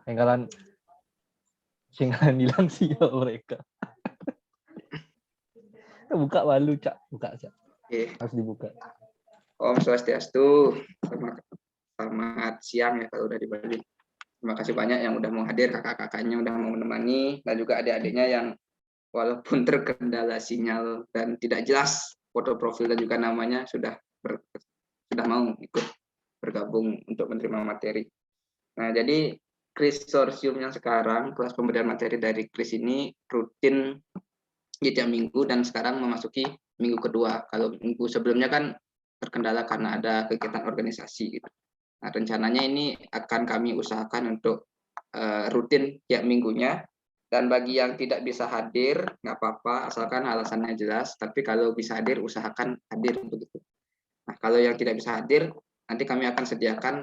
Tinggalan hilang sial mereka. Buka malu, Cak. Buka, Cak. Harus dibuka. Om Swastiastu. Selamat siang ya kalau udah di Bali. Terima kasih banyak yang udah mau hadir, kakak-kakaknya udah mau menemani, dan juga adik-adiknya yang walaupun terkendala sinyal dan tidak jelas foto profil dan juga namanya sudah mau ikut bergabung untuk menerima materi. Nah, jadi Krisorsium yang sekarang, kelas pemberian materi dari Kris ini rutin di tiap minggu dan sekarang memasuki minggu kedua. Kalau minggu sebelumnya kan terkendala karena ada kegiatan organisasi gitu. Nah, rencananya ini akan kami usahakan untuk rutin tiap minggunya. Dan bagi yang tidak bisa hadir, nggak apa-apa, asalkan alasannya jelas. Tapi kalau bisa hadir, usahakan hadir begitu. Nah, kalau yang tidak bisa hadir, nanti kami akan sediakan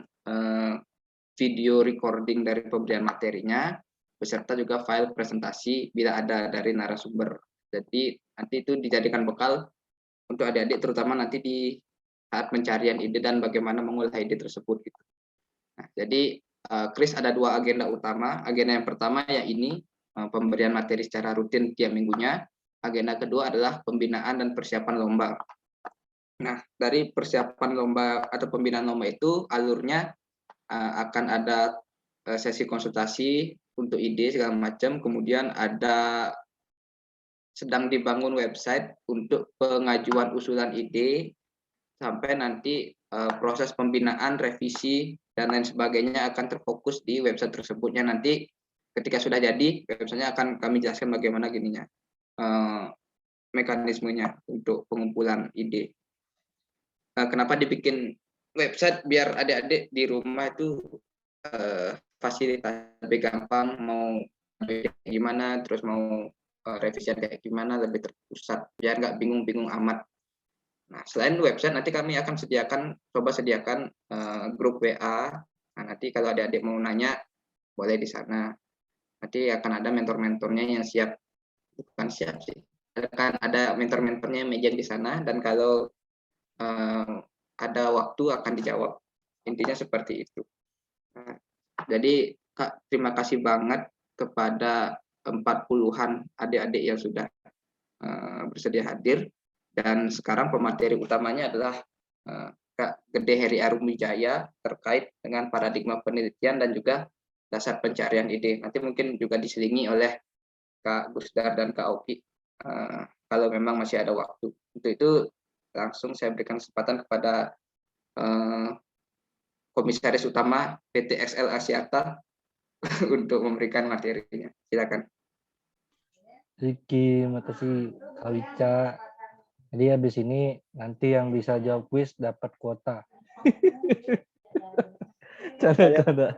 video recording dari pemberian materinya, beserta juga file presentasi bila ada dari narasumber. Jadi nanti itu dijadikan bekal untuk adik-adik, terutama nanti di saat pencarian ide dan bagaimana mengolah ide tersebut. Gitu. Nah, jadi Kris ada 2 agenda utama. Agenda yang pertama ya ini pemberian materi secara rutin tiap minggunya. Agenda kedua adalah pembinaan dan persiapan lomba. Nah, dari persiapan lomba atau pembinaan lomba itu alurnya akan ada sesi konsultasi untuk ide segala macam. Kemudian ada sedang dibangun website untuk pengajuan usulan ide sampai nanti proses pembinaan, revisi dan lain sebagainya akan terfokus di website tersebutnya. Nanti ketika sudah jadi websitenya akan kami jelaskan bagaimana gininya mekanismenya untuk pengumpulan ide. Kenapa dibikin website biar adik-adik di rumah itu fasilitas lebih gampang, mau gimana, terus mau revisi kayak gimana lebih terpusat biar nggak bingung-bingung amat. Nah, selain website nanti kami akan coba sediakan grup WA. Nah, nanti kalau adik-adik mau nanya boleh di sana. Nanti akan ada mentor-mentornya yang siap, bukan siap sih. Akan ada mentor-mentornya yang di sana dan kalau ada waktu akan dijawab. Intinya seperti itu. Nah, jadi Kak, terima kasih banget kepada 40-an adik-adik yang sudah bersedia hadir. Dan sekarang pemateri utamanya adalah Kak Gede Heri Arumwijaya terkait dengan paradigma penelitian dan juga dasar pencarian ide. Nanti mungkin juga diselingi oleh Kak Gusdar dan Kak Oki kalau memang masih ada waktu. Untuk itu langsung saya berikan kesempatan kepada Komisaris Utama PT XL Axiata untuk memberikan materinya. Silakan. Riki, makasih Kak Wica. Jadi habis ini nanti yang bisa jawab kuis dapat kuota. Canda.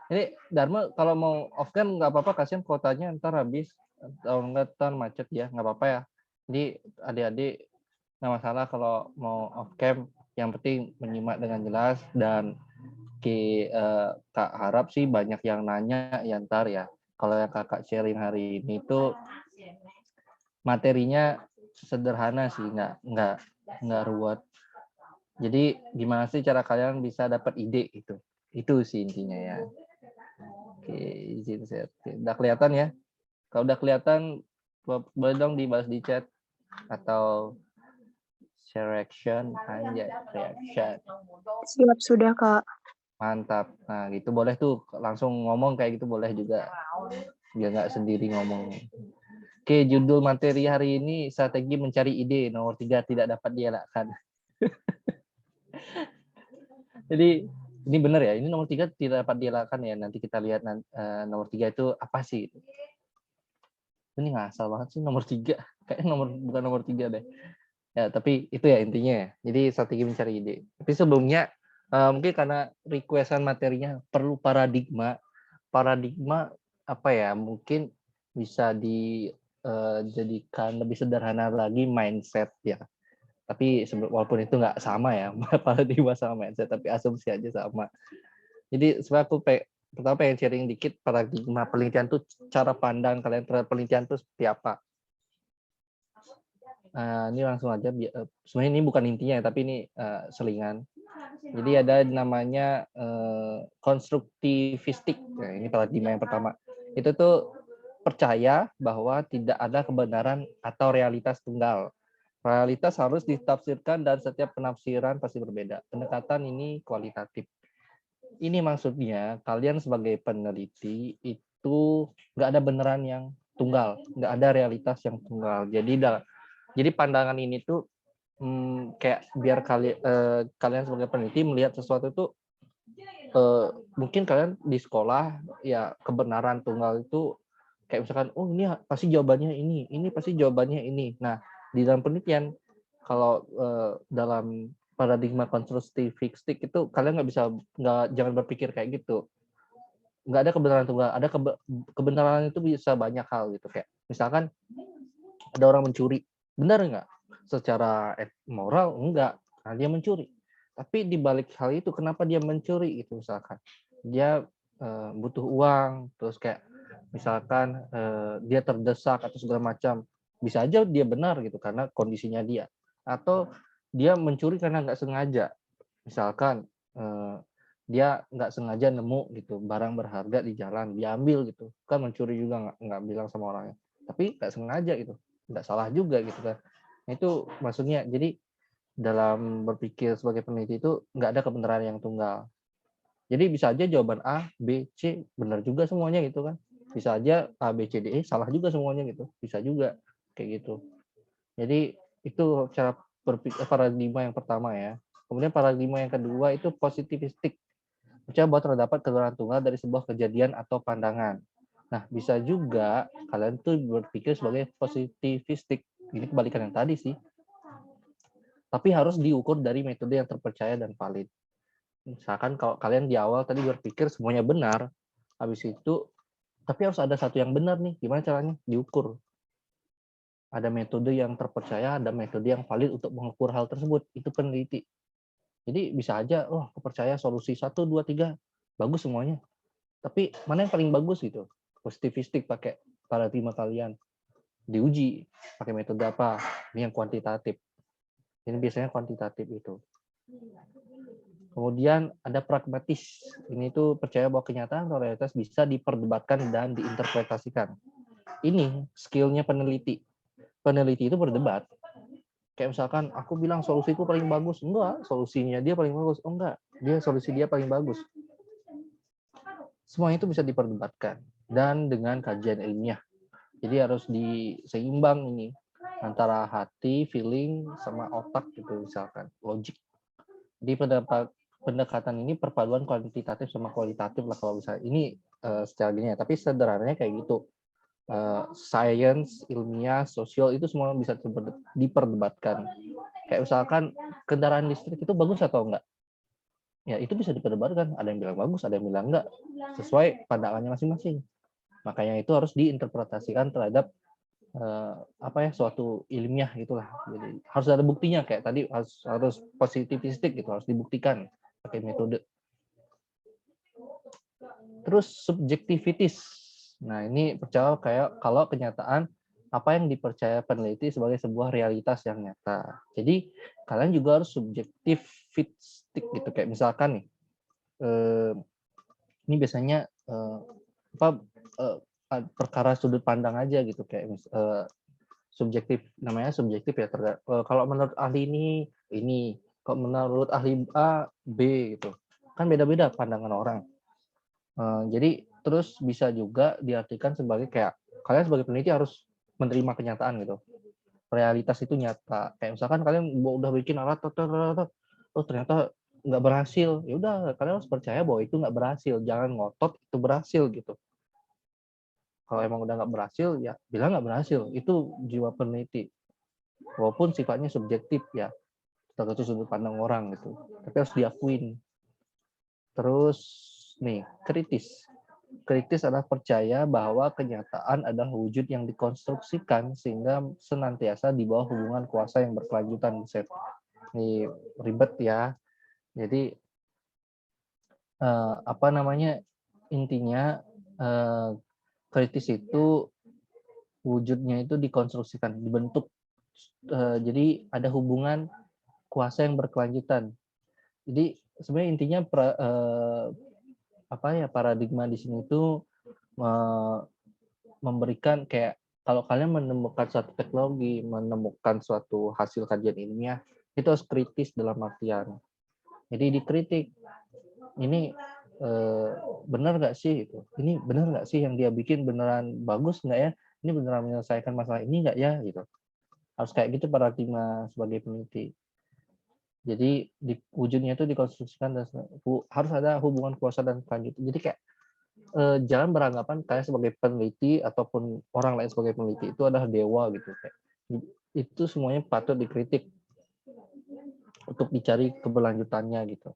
Ini Dharma kalau mau off cam nggak apa-apa, kasihan kuotanya ntar habis atau ntar macet ya, nggak apa-apa ya. Jadi adik-adik nggak masalah kalau mau off cam, yang penting menyimak dengan jelas dan Kak harap sih banyak yang nanya ya ntar ya. Kalau yang kakak sharing hari ini tuh materinya sederhana sih, nggak ruwet. Jadi gimana sih cara kalian bisa dapat ide itu sih intinya ya. Oke, izin share. Udah kelihatan ya? Kalau udah kelihatan boleh dong dibalas di chat atau share reaction aja reaction. Siap sudah Kak. Mantap. Nah gitu boleh tuh langsung ngomong kayak gitu boleh juga. Biar nggak sendiri ngomong. Oke, judul materi hari ini strategi mencari ide nomor 3 tidak dapat dielakkan. Jadi ini benar ya, ini nomor 3 tidak dapat dielakkan ya. Nanti kita lihat nomor 3 itu apa sih? Ini ngasal banget sih nomor 3. Kayaknya bukan nomor 3 deh. Ya, tapi itu ya intinya ya. Jadi strategi mencari ide. Tapi sebelumnya mungkin karena requestan materinya perlu paradigma. Paradigma apa ya? Mungkin bisa dijadikan lebih sederhana lagi mindset ya. Tapi walaupun itu nggak sama ya, paradigma sama mindset, tapi asumsi aja sama. Jadi sebenarnya aku pertama pengen sharing dikit paradigma penelitian tuh, cara pandang kalian terhadap penelitian tuh seperti apa. Ini langsung aja, sebenarnya ini bukan intinya tapi ini selingan. Jadi ada namanya konstruktivistik. Nah, ini paradigma yang pertama. Itu tuh percaya bahwa tidak ada kebenaran atau realitas tunggal. Realitas harus ditafsirkan dan setiap penafsiran pasti berbeda. Pendekatan ini kualitatif. Ini maksudnya kalian sebagai peneliti itu nggak ada beneran yang tunggal, nggak ada realitas yang tunggal. Jadi pandangan ini tuh kayak biar kalian sebagai peneliti melihat sesuatu itu mungkin kalian di sekolah ya kebenaran tunggal itu kayak misalkan oh ini pasti jawabannya ini pasti jawabannya ini. Nah di dalam penelitian kalau dalam paradigma konstruktivistik itu kalian jangan berpikir kayak gitu. Nggak ada kebenaran tunggal, ada kebenaran itu bisa banyak hal gitu kayak misalkan ada orang mencuri, benar nggak? Secara moral enggak, karena dia mencuri. Tapi di balik hal itu, kenapa dia mencuri itu misalkan? Dia butuh uang, terus kayak misalkan dia terdesak atau segala macam. Bisa aja dia benar gitu, karena kondisinya dia. Atau dia mencuri karena nggak sengaja. Misalkan dia nggak sengaja nemu gitu barang berharga di jalan, diambil gitu. Kan mencuri juga nggak bilang sama orangnya. Tapi nggak sengaja gitu. Nggak salah juga gitu kan. Nah, itu maksudnya jadi dalam berpikir sebagai peneliti itu nggak ada kebenaran yang tunggal. Jadi bisa aja jawaban A, B, C benar juga semuanya gitu kan. Bisa aja A, B, C, D, E salah juga semuanya gitu. Bisa juga kayak gitu. Jadi itu cara berpikir paradigma yang pertama ya. Kemudian paradigma yang kedua itu positivistik. Percaya bahwa terdapat kebenaran tunggal dari sebuah kejadian atau pandangan. Nah, bisa juga kalian tuh berpikir sebagai positivistik. Ini kebalikan yang tadi sih. Tapi harus diukur dari metode yang terpercaya dan valid. Misalkan kalau kalian di awal tadi berpikir semuanya benar, habis itu, tapi harus ada satu yang benar nih. Gimana caranya? Diukur. Ada metode yang terpercaya, ada metode yang valid untuk mengukur hal tersebut. Itu peneliti. Jadi bisa aja, oh aku percaya solusi 1, 2, 3, bagus semuanya. Tapi mana yang paling bagus gitu? Positivistik pakai paradigma kalian. Diuji pakai metode apa? Ini yang kuantitatif. Ini biasanya kuantitatif itu. Kemudian ada pragmatis. Ini tuh percaya bahwa kenyataan atau realitas bisa diperdebatkan dan diinterpretasikan. Ini skillnya peneliti. Peneliti itu berdebat. Kayak misalkan aku bilang solusiku paling bagus. Enggak, solusinya dia paling bagus. Oh enggak, solusi dia paling bagus. Semua itu bisa diperdebatkan. Dan dengan kajian ilmiah. Jadi harus diseimbang ini. Antara hati, feeling, sama otak gitu misalkan. Logik. Di pendekatan ini perpaduan kuantitatif sama kualitatif lah kalau bisa. Ini secara gini ya. Tapi sederhananya kayak gitu. Science, ilmiah, sosial itu semua bisa diperdebatkan. Kayak misalkan kendaraan listrik itu bagus atau enggak? Ya itu bisa diperdebatkan. Ada yang bilang bagus, ada yang bilang enggak. Sesuai pandangannya masing-masing. Makanya itu harus diinterpretasikan terhadap suatu ilmiah itulah. Jadi harus ada buktinya kayak tadi harus positivistik gitu, harus dibuktikan pakai metode. Terus subjektivitis. Nah, ini percaya kayak kalau kenyataan apa yang dipercaya peneliti sebagai sebuah realitas yang nyata. Jadi kalian juga harus subjektivistik gitu kayak misalkan nih ini biasanya perkara sudut pandang aja gitu kayak subjektif, namanya subjektif ya. Kalau menurut ahli ini kalau menurut ahli A, B gitu kan beda-beda pandangan orang. Jadi terus bisa juga diartikan sebagai kayak kalian sebagai peneliti harus menerima kenyataan gitu. Realitas itu nyata. Kayak misalkan kalian udah bikin alat, oh ternyata nggak berhasil. Ya udah kalian harus percaya bahwa itu nggak berhasil. Jangan ngotot itu berhasil gitu. Kalau emang udah nggak berhasil ya bilang nggak berhasil. Itu jiwa peneliti. Walaupun sifatnya subjektif ya, tergantung sudut pandang orang gitu. Tapi harus diakuin. Terus nih kritis. Kritis adalah percaya bahwa kenyataan adalah wujud yang dikonstruksikan sehingga senantiasa di bawah hubungan kuasa yang berkelanjutan. Ini ribet ya. Jadi intinya kritis itu wujudnya itu dikonstruksikan, dibentuk. Jadi ada hubungan kuasa yang berkelanjutan. Jadi sebenarnya intinya paradigma di sini itu memberikan kayak kalau kalian menemukan suatu teknologi, menemukan suatu hasil kajian ilmiah, itu harus kritis dalam artian. Jadi dikritik, ini benar nggak sih itu? Ini benar nggak sih yang dia bikin beneran bagus nggak ya? Ini beneran menyelesaikan masalah ini nggak ya? Gitu. Harus kayak gitu paradigma sebagai peneliti. Jadi di wujudnya itu dikonstruksikan dan harus ada hubungan kuasa dan kelanjutan. Jadi kayak jangan beranggapan kalian sebagai peneliti ataupun orang lain sebagai peneliti itu adalah dewa gitu. Kayak, itu semuanya patut dikritik untuk dicari keberlanjutannya gitu.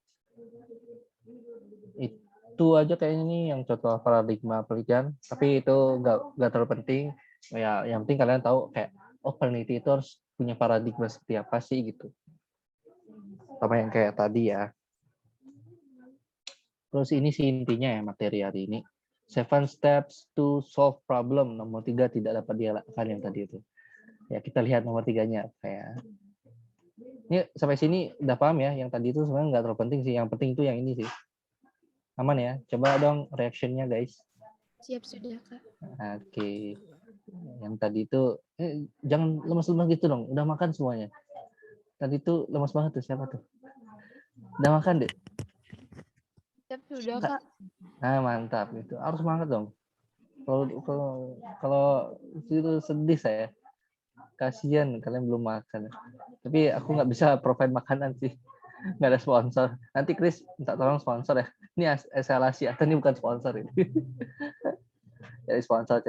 Itu aja kayaknya nih yang contoh paradigma penelitian, tapi itu nggak terlalu penting. Ya, yang penting kalian tahu kayak peneliti itu harus punya paradigma seperti apa sih gitu. Sama yang kayak tadi ya. Terus ini sih intinya ya materi hari ini. 7 steps to solve problem. Nomor 3 tidak dapat dielakkan yang tadi itu. Ya kita lihat nomor 3-nya kayak. Ini sampai sini udah paham ya. Yang tadi itu sebenarnya nggak terlalu penting sih. Yang penting itu yang ini sih. Aman ya. Coba dong reaction-nya guys. Siap sudah, Kak. Oke. Yang tadi itu jangan lemas-lemas gitu dong. Udah makan semuanya. Tadi itu lemas banget tuh siapa tuh? Udah makan deh. Siap sudah, Kak. Nah, mantap itu. Harus semangat dong. Kalau itu sedih saya. Kasihan kalian belum makan. Tapi aku nggak bisa provide makanan sih. Nggak ada sponsor. Nanti Chris minta tolong sponsor ya. Ini eskalasi atau ini bukan sponsor ini. Cari sponsor.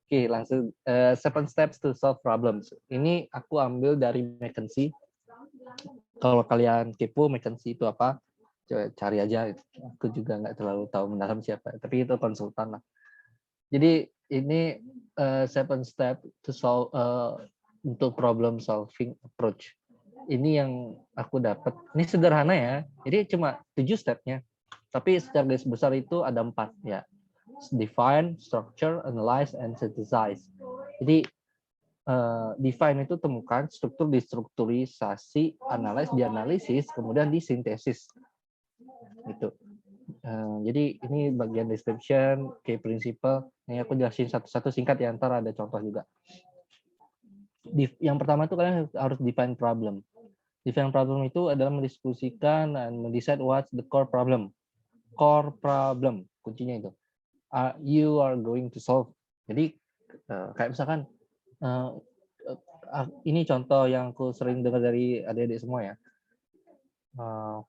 Oke, langsung 7 steps to solve problems. Ini aku ambil dari McKinsey. Kalau kalian kepo McKinsey itu apa, coba cari aja. Aku juga nggak terlalu tahu mendalam siapa, tapi itu konsultan lah. Jadi ini 7 step to solve untuk problem solving approach. Ini yang aku dapat. Ini sederhana ya. Jadi cuma 7 stepnya. Tapi secara garis besar itu ada 4 ya. Define, structure, analyze, and synthesize. Jadi define itu temukan, struktur distrukturisasi, analyze dianalisis, kemudian disintesis. Gitu. Jadi ini bagian description, key principle. Ini aku jelasin satu-satu singkat ya, ntar ada contoh juga. Yang pertama itu kalian harus define problem. Define problem itu adalah mendiskusikan dan mendesain what's the core problem. Core problem, kuncinya itu. You are going to solve. Jadi kayak misalkan ini contoh yang aku sering dengar dari adik-adik semua ya.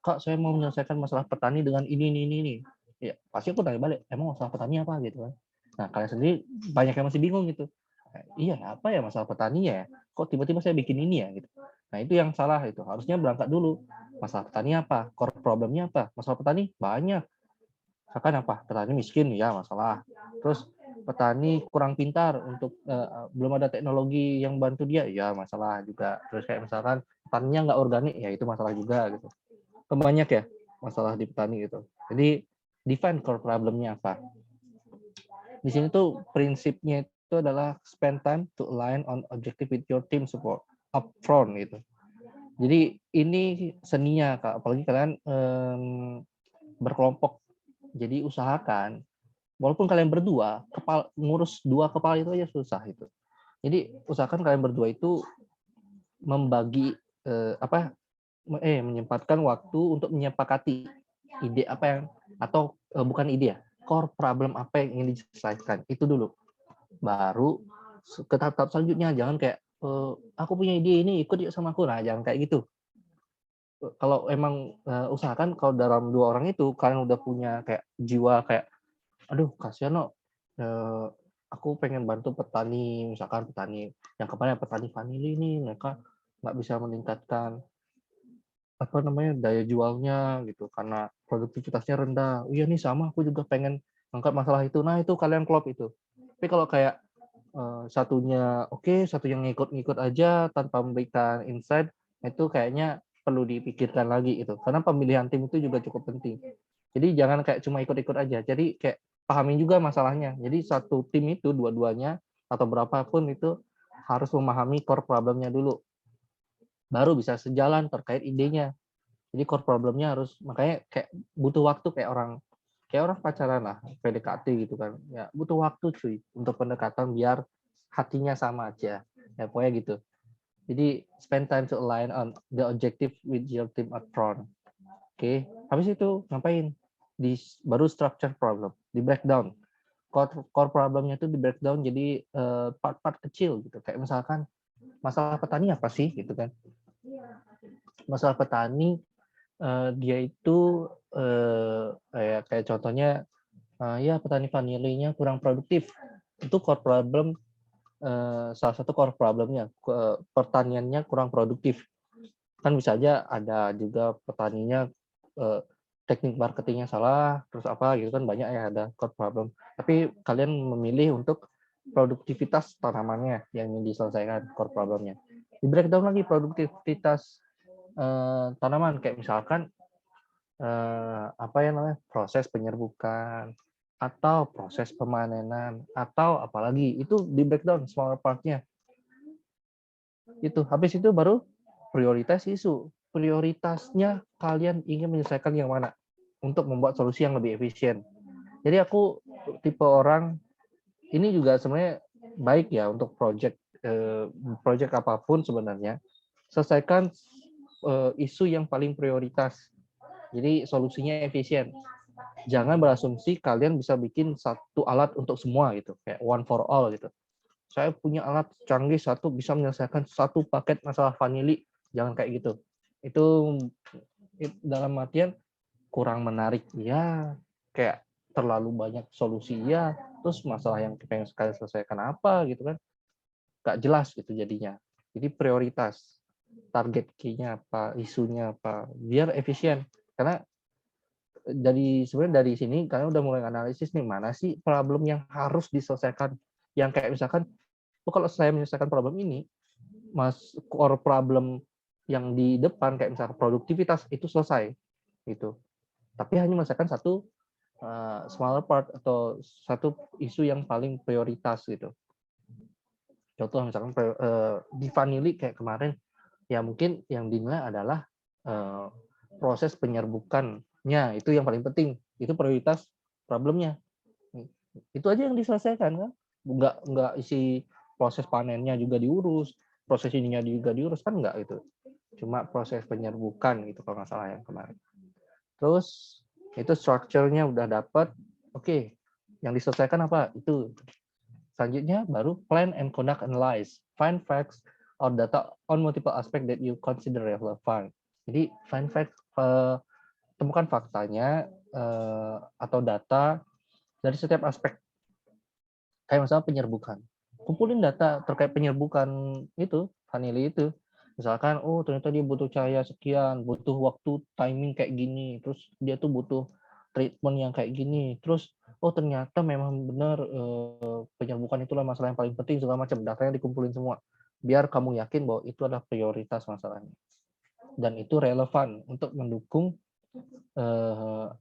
Kak, saya mau menyelesaikan masalah petani dengan ini. Ya, pasti aku tanya balik, emang masalah petani apa gitu kan. Nah, kalian sendiri banyak yang masih bingung gitu. Iya, apa ya masalah petani ya? Kok tiba-tiba saya bikin ini ya gitu. Nah, itu yang salah itu. Harusnya berangkat dulu. Masalah petani apa? Core problemnya apa? Masalah petani banyak. Misalkan apa? Petani miskin ya masalah. Terus petani kurang pintar untuk belum ada teknologi yang bantu dia ya masalah juga. Terus kayak misalkan petaninya nggak organik ya itu masalah juga gitu. Banyak ya masalah di petani gitu. Jadi define core problemnya apa. Di sini tuh prinsipnya itu adalah spend time to align on objective with your team support upfront gitu. Jadi ini seninya Kak, apalagi kalian berkelompok. Jadi usahakan walaupun kalian berdua, ngurus 2 kepala itu aja susah itu. Jadi usahakan kalian berdua itu membagi menyempatkan waktu untuk menyepakati ide apa yang atau bukan ide ya, core problem apa yang ingin diselesaikan itu dulu. Baru ke tahap selanjutnya jangan kayak aku punya ide ini ikut yuk sama aku. Nah, jangan kayak gitu. Kalau emang usahakan kalau dalam 2 orang itu kalian udah punya kayak jiwa kayak aduh kasihan no, aku pengen bantu petani, misalkan petani yang kemarin petani vanili nih, mereka nggak bisa meningkatkan daya jualnya gitu karena produktivitasnya rendah. Iya nih sama, aku juga pengen angkat masalah itu. Nah itu kalian klop itu. Tapi kalau kayak satunya oke, satu yang ngikut-ngikut aja tanpa memberikan insight, itu kayaknya perlu dipikirkan lagi itu. Karena pemilihan tim itu juga cukup penting. Jadi jangan kayak cuma ikut-ikut aja. Jadi kayak pahamin juga masalahnya. Jadi satu tim itu dua-duanya atau berapapun itu harus memahami core problemnya dulu. Baru bisa sejalan terkait idenya. Jadi core problemnya harus, makanya kayak butuh waktu kayak orang pacaran lah, PDKT gitu kan. Ya butuh waktu cuy untuk pendekatan biar hatinya sama aja. Ya pokoknya gitu. Jadi spend time to align on the objective with your team upfront. Oke, habis itu ngapain? Baru structure problem, di breakdown. Core problemnya itu di breakdown jadi part-part kecil gitu. Kayak misalkan masalah petani apa sih gitu kan? Masalah petani dia itu kayak contohnya ya petani vanilinya kurang produktif. Itu core problem, salah satu core problemnya, pertaniannya kurang produktif. Kan bisa aja ada juga petaninya teknik marketingnya salah, terus apa gitu kan, banyak ya ada core problem. Tapi kalian memilih untuk produktivitas tanamannya yang ingin diselesaikan core problemnya. Di breakdown lagi produktivitas tanaman, kayak misalkan apa ya namanya, proses penyerbukan atau proses pemanenan atau apalagi itu di breakdown smaller partnya. Itu habis itu baru prioritas isu. Prioritasnya kalian ingin menyelesaikan yang mana untuk membuat solusi yang lebih efisien. Jadi aku tipe orang ini juga sebenarnya baik ya untuk project apapun sebenarnya, selesaikan isu yang paling prioritas. Jadi solusinya efisien. Jangan berasumsi kalian bisa bikin satu alat untuk semua gitu, kayak one for all gitu. Saya punya alat canggih satu bisa menyelesaikan satu paket masalah vanili. Jangan kayak gitu. Itu dalam artian kurang menarik ya, kayak terlalu banyak solusi ya, terus masalah yang pengen sekali selesaikan apa gitu kan, gak jelas gitu jadinya. Jadi prioritas, target key-nya apa, isunya apa, biar efisien. Karena sebenarnya dari sini kalian udah mulai analisis nih, mana sih problem yang harus diselesaikan. Yang kayak misalkan, kalau saya menyelesaikan problem ini, core problem yang di depan kayak misalkan produktivitas itu selesai gitu. Tapi hanya menyelesaikan satu smaller part atau satu isu yang paling prioritas gitu. Contoh misalkan di vanili kayak kemarin, ya mungkin yang dinilai adalah proses penyerbukannya itu yang paling penting, itu prioritas problemnya. Itu aja yang diselesaikan kan, nggak isi proses panennya juga diurus, proses ininya juga diurus kan, nggak itu, cuma proses penyerbukan gitu kalau nggak salah yang kemarin. Terus itu structure-nya udah dapat, oke, yang diselesaikan apa itu. Selanjutnya baru plan and conduct analyze, find facts or data on multiple aspect that you consider relevant. Jadi find fact, temukan faktanya atau data dari setiap aspek. Kayak misalnya penyerbukan, kumpulin data terkait penyerbukan itu vanili itu. Misalkan oh ternyata dia butuh cahaya sekian, butuh waktu timing kayak gini, terus dia tuh butuh treatment yang kayak gini, terus oh ternyata memang benar penyerbukan itulah masalah yang paling penting, segala macam datanya dikumpulin semua biar kamu yakin bahwa itu adalah prioritas masalahnya dan itu relevan untuk mendukung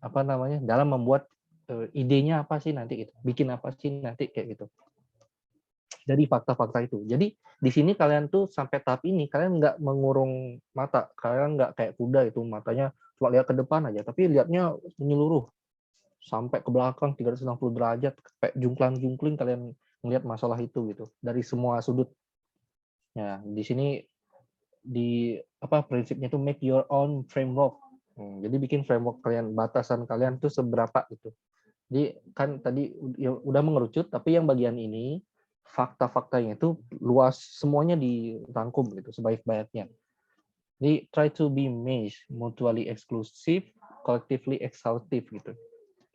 apa namanya dalam membuat idenya apa sih nanti gitu, bikin apa sih nanti kayak gitu. Dari fakta-fakta itu. Jadi di sini kalian tuh sampai tahap ini kalian nggak mengurung mata, kalian nggak kayak kuda itu matanya cuma lihat ke depan aja, tapi lihatnya menyeluruh sampai ke belakang 360 derajat, kayak jungklang-jungkling kalian melihat masalah itu gitu dari semua sudut. Ya, di sini di apa prinsipnya itu make your own framework. Jadi bikin framework kalian, batasan kalian tuh seberapa gitu. Jadi kan tadi udah mengerucut, tapi yang bagian ini fakta-faktanya itu luas, semuanya dirangkum gitu sebaik-baiknya. Jadi try to be matched, mutually exclusive, collectively exhaustive gitu.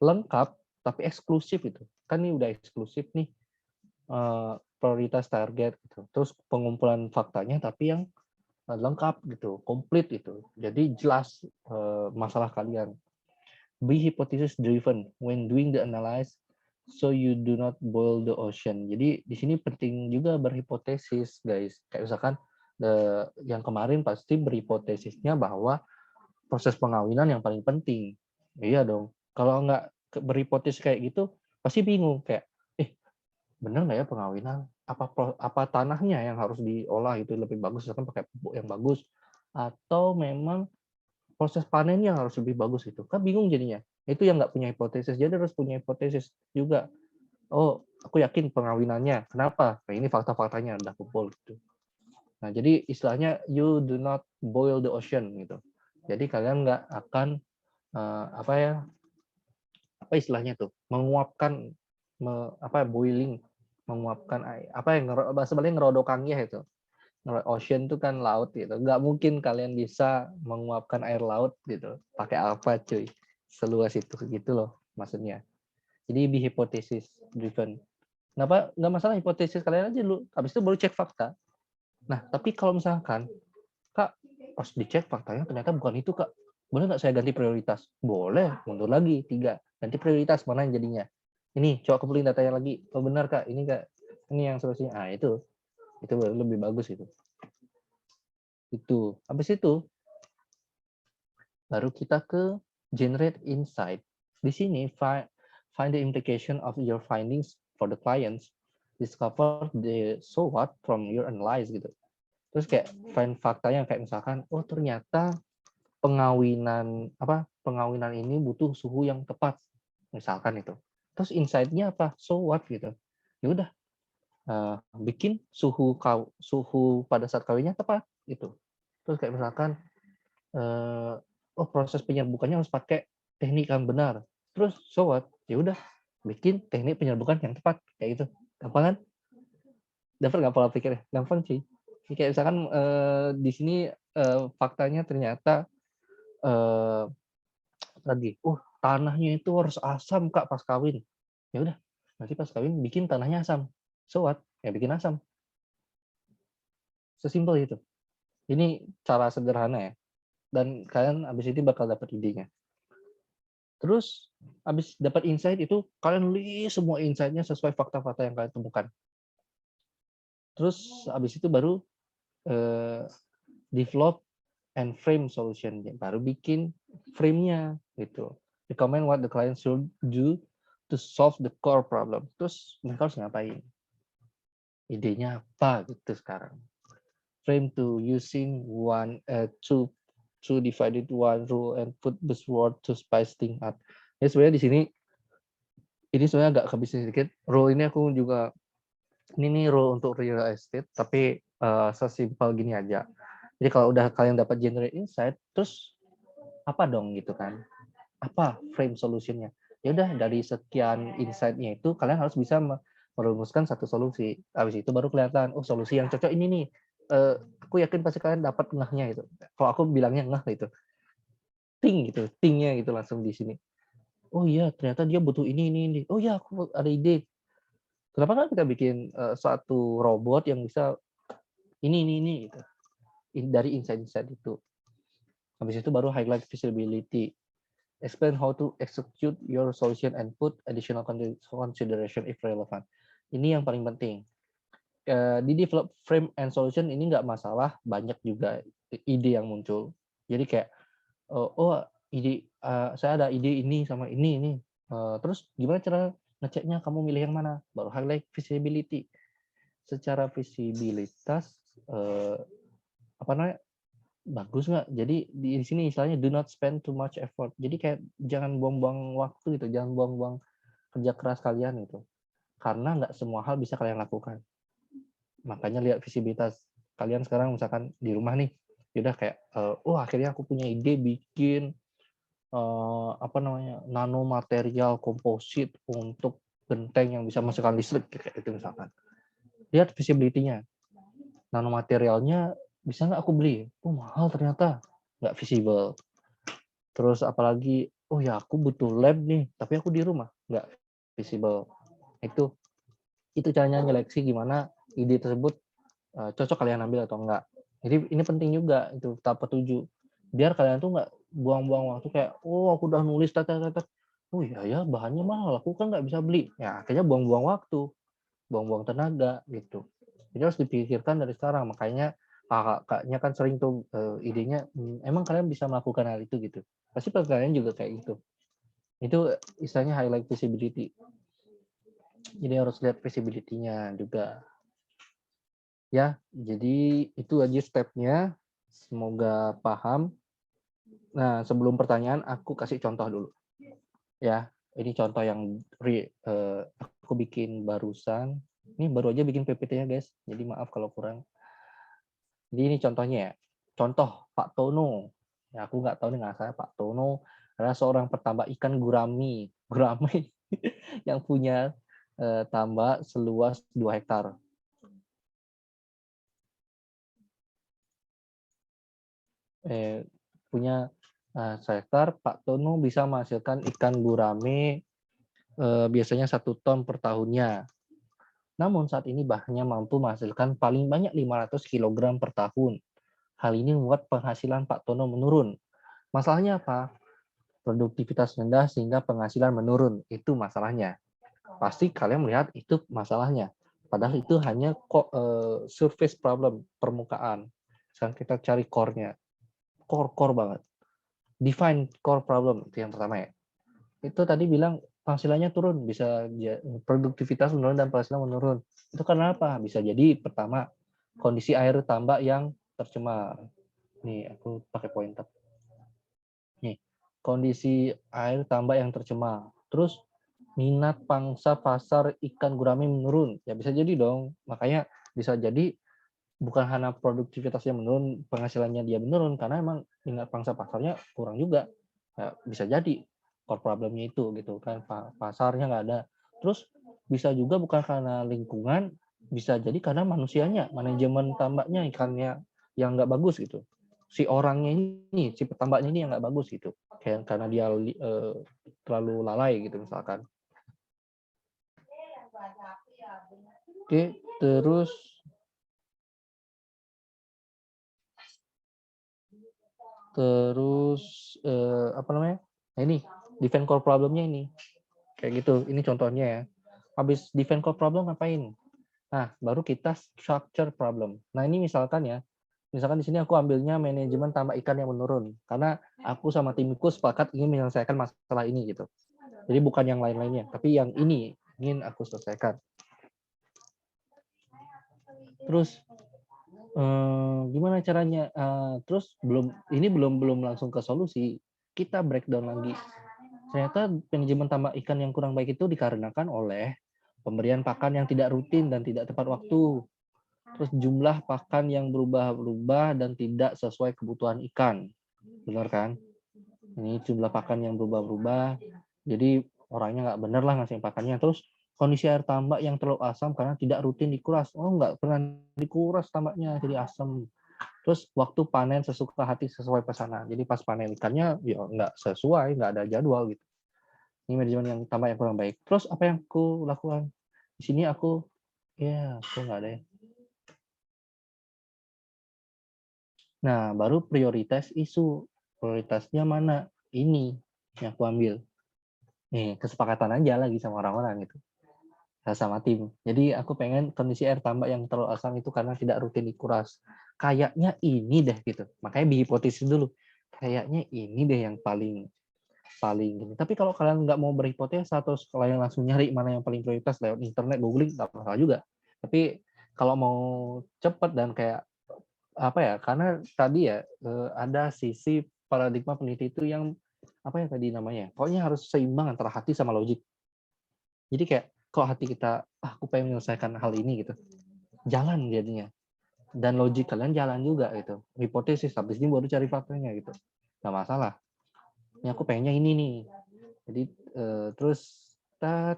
Lengkap tapi eksklusif itu. Kan ini udah eksklusif nih, prioritas target gitu. Terus pengumpulan faktanya tapi yang lengkap gitu, komplit gitu. Jadi jelas masalah kalian. Be hypothesis driven when doing the analysis so you do not boil the ocean. Jadi di sini penting juga berhipotesis, guys. Kayak misalkan yang kemarin pasti berhipotesisnya bahwa proses pengawinan yang paling penting. Iya dong. Kalau nggak berhipotesis kayak gitu, pasti bingung kayak, bener nggak ya pengawinan? Apa tanahnya yang harus diolah itu lebih bagus, misalkan pakai pupuk yang bagus, atau memang proses panennya harus lebih bagus gitu. Kan bingung jadinya. Itu yang nggak punya hipotesis, jadi harus punya hipotesis juga. Oh, aku yakin pengawinannya. Kenapa? Nah, ini fakta-faktanya udah kumpul gitu. Nah, jadi istilahnya you do not boil the ocean gitu. Jadi kalian nggak akan apa istilahnya tuh menguapkan boiling, menguapkan air, apa yang sebenarnya ngerodokannya itu. Ocean itu kan laut gitu. Nggak mungkin kalian bisa menguapkan air laut gitu. Pakai apa cuy? Seluas itu gitu loh maksudnya. Jadi be hypothesis driven. Kenapa? Nggak masalah hipotesis kalian aja dulu. Habis itu baru cek fakta. Nah, tapi kalau misalkan, Kak, pas dicek faktanya ternyata bukan itu, Kak. Boleh nggak saya ganti prioritas? Boleh, mundur lagi, 3. Ganti prioritas, mana yang jadinya? Ini, coba kumpulin datanya lagi. Oh benar, Kak, ini Kak. Ini yang solusinya. Ah, itu lebih bagus itu. Itu. Habis itu, baru kita ke generate insight. Di sini, find the implication of your findings for the clients. Discover the so what from your analysis gitu. Terus kayak find faktanya kayak misalkan, oh ternyata pengawinan ini butuh suhu yang tepat, misalkan itu. Terus insight-nya apa? So what gitu. Ya udah, bikin suhu pada saat kawinnya tepat gitu. Terus kayak misalkan, oh proses penyerbukannya harus pakai teknik yang benar. Terus so what? Ya udah, bikin teknik penyerbukan yang tepat kayak gitu. Gampang kan? Dapat nggak pola pikirnya? Gampang sih. Kayak misalkan di sini faktanya ternyata lagi, tanahnya itu harus asam Kak pas kawin. Ya udah, nanti pas kawin bikin tanahnya asam. So what? Ya bikin asam. Sesimpel itu. Ini cara sederhana ya. Dan kalian abis itu bakal dapat idenya. Terus abis dapat insight itu kalian list semua insight-nya sesuai fakta-fakta yang kalian temukan. Terus abis itu baru develop and frame solution, baru bikin frame-nya gitu. Recommend what the client should do to solve the core problem. Terus mereka harus ngapain? Idenya apa gitu sekarang? Frame to using two divided one rule and put buzzword to spice things up. Ya sebenarnya di sini ini sebenarnya agak kebisnis sedikit. Rule ini aku juga ini rule untuk real estate, tapi sesimpel gini aja. Jadi kalau udah kalian dapat generate insight, terus apa dong gitu kan? Apa frame solutionnya? Ya udah dari sekian insight-nya itu kalian harus bisa merumuskan satu solusi. Habis itu baru kelihatan, oh solusi yang cocok ini nih. Aku yakin pasti kalian dapat ngehnya itu. Kalau aku bilangnya ngeh itu, tingnya gitu langsung di sini. Oh iya, ternyata dia butuh ini. Oh iya, aku ada ide. Kenapa kan kita bikin suatu robot yang bisa ini gitu. Dari insight-insight itu. Habis itu baru highlight visibility. Explain how to execute your solution and put additional consideration if relevant. Ini yang paling penting. Di develop frame and solution ini nggak masalah, banyak juga ide yang muncul. Jadi kayak, ide saya ada ide ini sama ini. Terus gimana cara ngeceknya? Kamu milih yang mana? Baru highlight visibility. Secara visibilitas apa namanya? Bagus nggak? Jadi di sini istilahnya do not spend too much effort. Jadi kayak jangan buang-buang waktu gitu, jangan buang-buang kerja keras kalian gitu. Karena nggak semua hal bisa kalian lakukan. Makanya lihat visibilitas kalian sekarang misalkan di rumah nih, udah kayak, akhirnya aku punya ide bikin nanomaterial komposit untuk genteng yang bisa menghasilkan listrik kayak itu misalkan. Lihat visibility-nya. Nanomaterialnya bisa nggak aku beli? Oh mahal ternyata, nggak visible. Terus apalagi, oh ya aku butuh lab nih, tapi aku di rumah, nggak visible. Itu caranya nyeleksi gimana ide tersebut cocok kalian ambil atau enggak. Jadi ini penting juga itu tahap 7. Biar kalian tuh nggak buang-buang waktu kayak, aku udah nulis oh iya ya bahannya mahal, aku kan nggak bisa beli. Ya akhirnya buang-buang waktu, buang-buang tenaga gitu. Jadi harus dipikirkan dari sekarang. Makanya kakaknya kan sering tuh idenya, emang kalian bisa melakukan hal itu gitu. Pasti pertanyaan juga kayak gitu. Itu istilahnya highlight visibility. Jadi harus lihat visibility-nya juga. Ya, jadi itu aja step-nya. Semoga paham. Nah, sebelum pertanyaan, aku kasih contoh dulu. Ya, ini contoh yang aku bikin barusan. Ini baru aja bikin PPT-nya, guys. Jadi maaf kalau kurang. Jadi ini contohnya ya. Contoh Pak Tono. Ya, aku nggak tahu nih nggak saya Pak Tono adalah seorang petambak ikan gurami. Gurami yang punya tambak seluas 2 hektar. Punya 1 hektar, Pak Tono bisa menghasilkan ikan gurame biasanya 1 ton per tahunnya. Namun saat ini bahannya mampu menghasilkan paling banyak 500 kg per tahun. Hal ini membuat penghasilan Pak Tono menurun. Masalahnya apa? Produktivitas rendah sehingga penghasilan menurun. Itu masalahnya. Pasti kalian melihat itu masalahnya. Padahal itu hanya surface problem, permukaan. Sekarang kita cari core-nya. Core banget. Define core problem, itu yang pertama ya. Itu tadi bilang penghasilannya turun, bisa produktivitas menurun dan penghasilan menurun. Itu karena apa? Bisa jadi pertama, kondisi air tambak yang tercemar. Nih, aku pakai pointer. Nih, kondisi air tambak yang tercemar. Terus minat pangsa pasar ikan gurame menurun. Ya bisa jadi dong. Makanya bisa jadi bukan hanya produktivitasnya menurun, penghasilannya dia menurun karena emang minat pangsa pasarnya kurang juga. Ya, bisa jadi core problemnya itu gitu kan, pasarnya nggak ada. Terus bisa juga bukan karena lingkungan, bisa jadi karena manusianya, manajemen tambaknya ikannya yang nggak bagus gitu. Si orangnya ini, si petambaknya ini yang nggak bagus gitu. Kayak karena dia terlalu lalai gitu misalkan. Oke, terus apa namanya? Nah ini defend core problemnya ini kayak gitu. Ini contohnya ya. Habis defend core problem ngapain? Nah, baru kita structure problem. Nah, ini misalkan ya. Misalkan di sini aku ambilnya manajemen tambak ikan yang menurun karena aku sama timku sepakat ingin menyelesaikan masalah ini gitu. Jadi bukan yang lain-lainnya, tapi yang ini ingin aku selesaikan. Terus gimana caranya? Terus belum langsung ke solusi. Kita breakdown lagi. Ternyata manajemen tambak ikan yang kurang baik itu dikarenakan oleh pemberian pakan yang tidak rutin dan tidak tepat waktu. Terus jumlah pakan yang berubah-ubah dan tidak sesuai kebutuhan ikan. Benar kan? Ini jumlah pakan yang berubah-ubah. Jadi orangnya nggak benar lah ngasih pakannya. Terus kondisi air tambak yang terlalu asam karena tidak rutin dikuras. Oh, nggak pernah dikuras tambaknya, jadi asam. Terus waktu panen sesuka hati sesuai pesanan. Jadi pas panen ikannya ya nggak sesuai, nggak ada jadwal gitu. Ini manajemen yang tambak yang kurang baik. Terus apa yang aku lakukan? Di sini aku nggak ada ya. Nah, baru prioritas isu. Prioritasnya mana? Ini yang aku ambil. Nih, kesepakatan aja lagi sama orang-orang gitu. Sama tim. Jadi aku pengen kondisi air tambak yang terlalu asam itu karena tidak rutin dikuras. Kayaknya ini deh gitu. Makanya dihipotesis dulu. Kayaknya ini deh yang paling gini. Tapi kalau kalian nggak mau berhipotesis atau kalian langsung nyari mana yang paling prioritas lewat internet, googling, nggak masalah juga. Tapi kalau mau cepat dan kayak apa ya, karena tadi ya ada sisi paradigma peneliti itu yang apa ya tadi namanya, pokoknya harus seimbang antara hati sama logik. Jadi kayak kalau hati kita aku pengen menyelesaikan hal ini gitu, jalan jadinya, dan logik kalian jalan juga gitu, hipotesis habis ini baru cari faktanya gitu, nggak masalah. Ini aku pengennya ini nih, jadi terus dan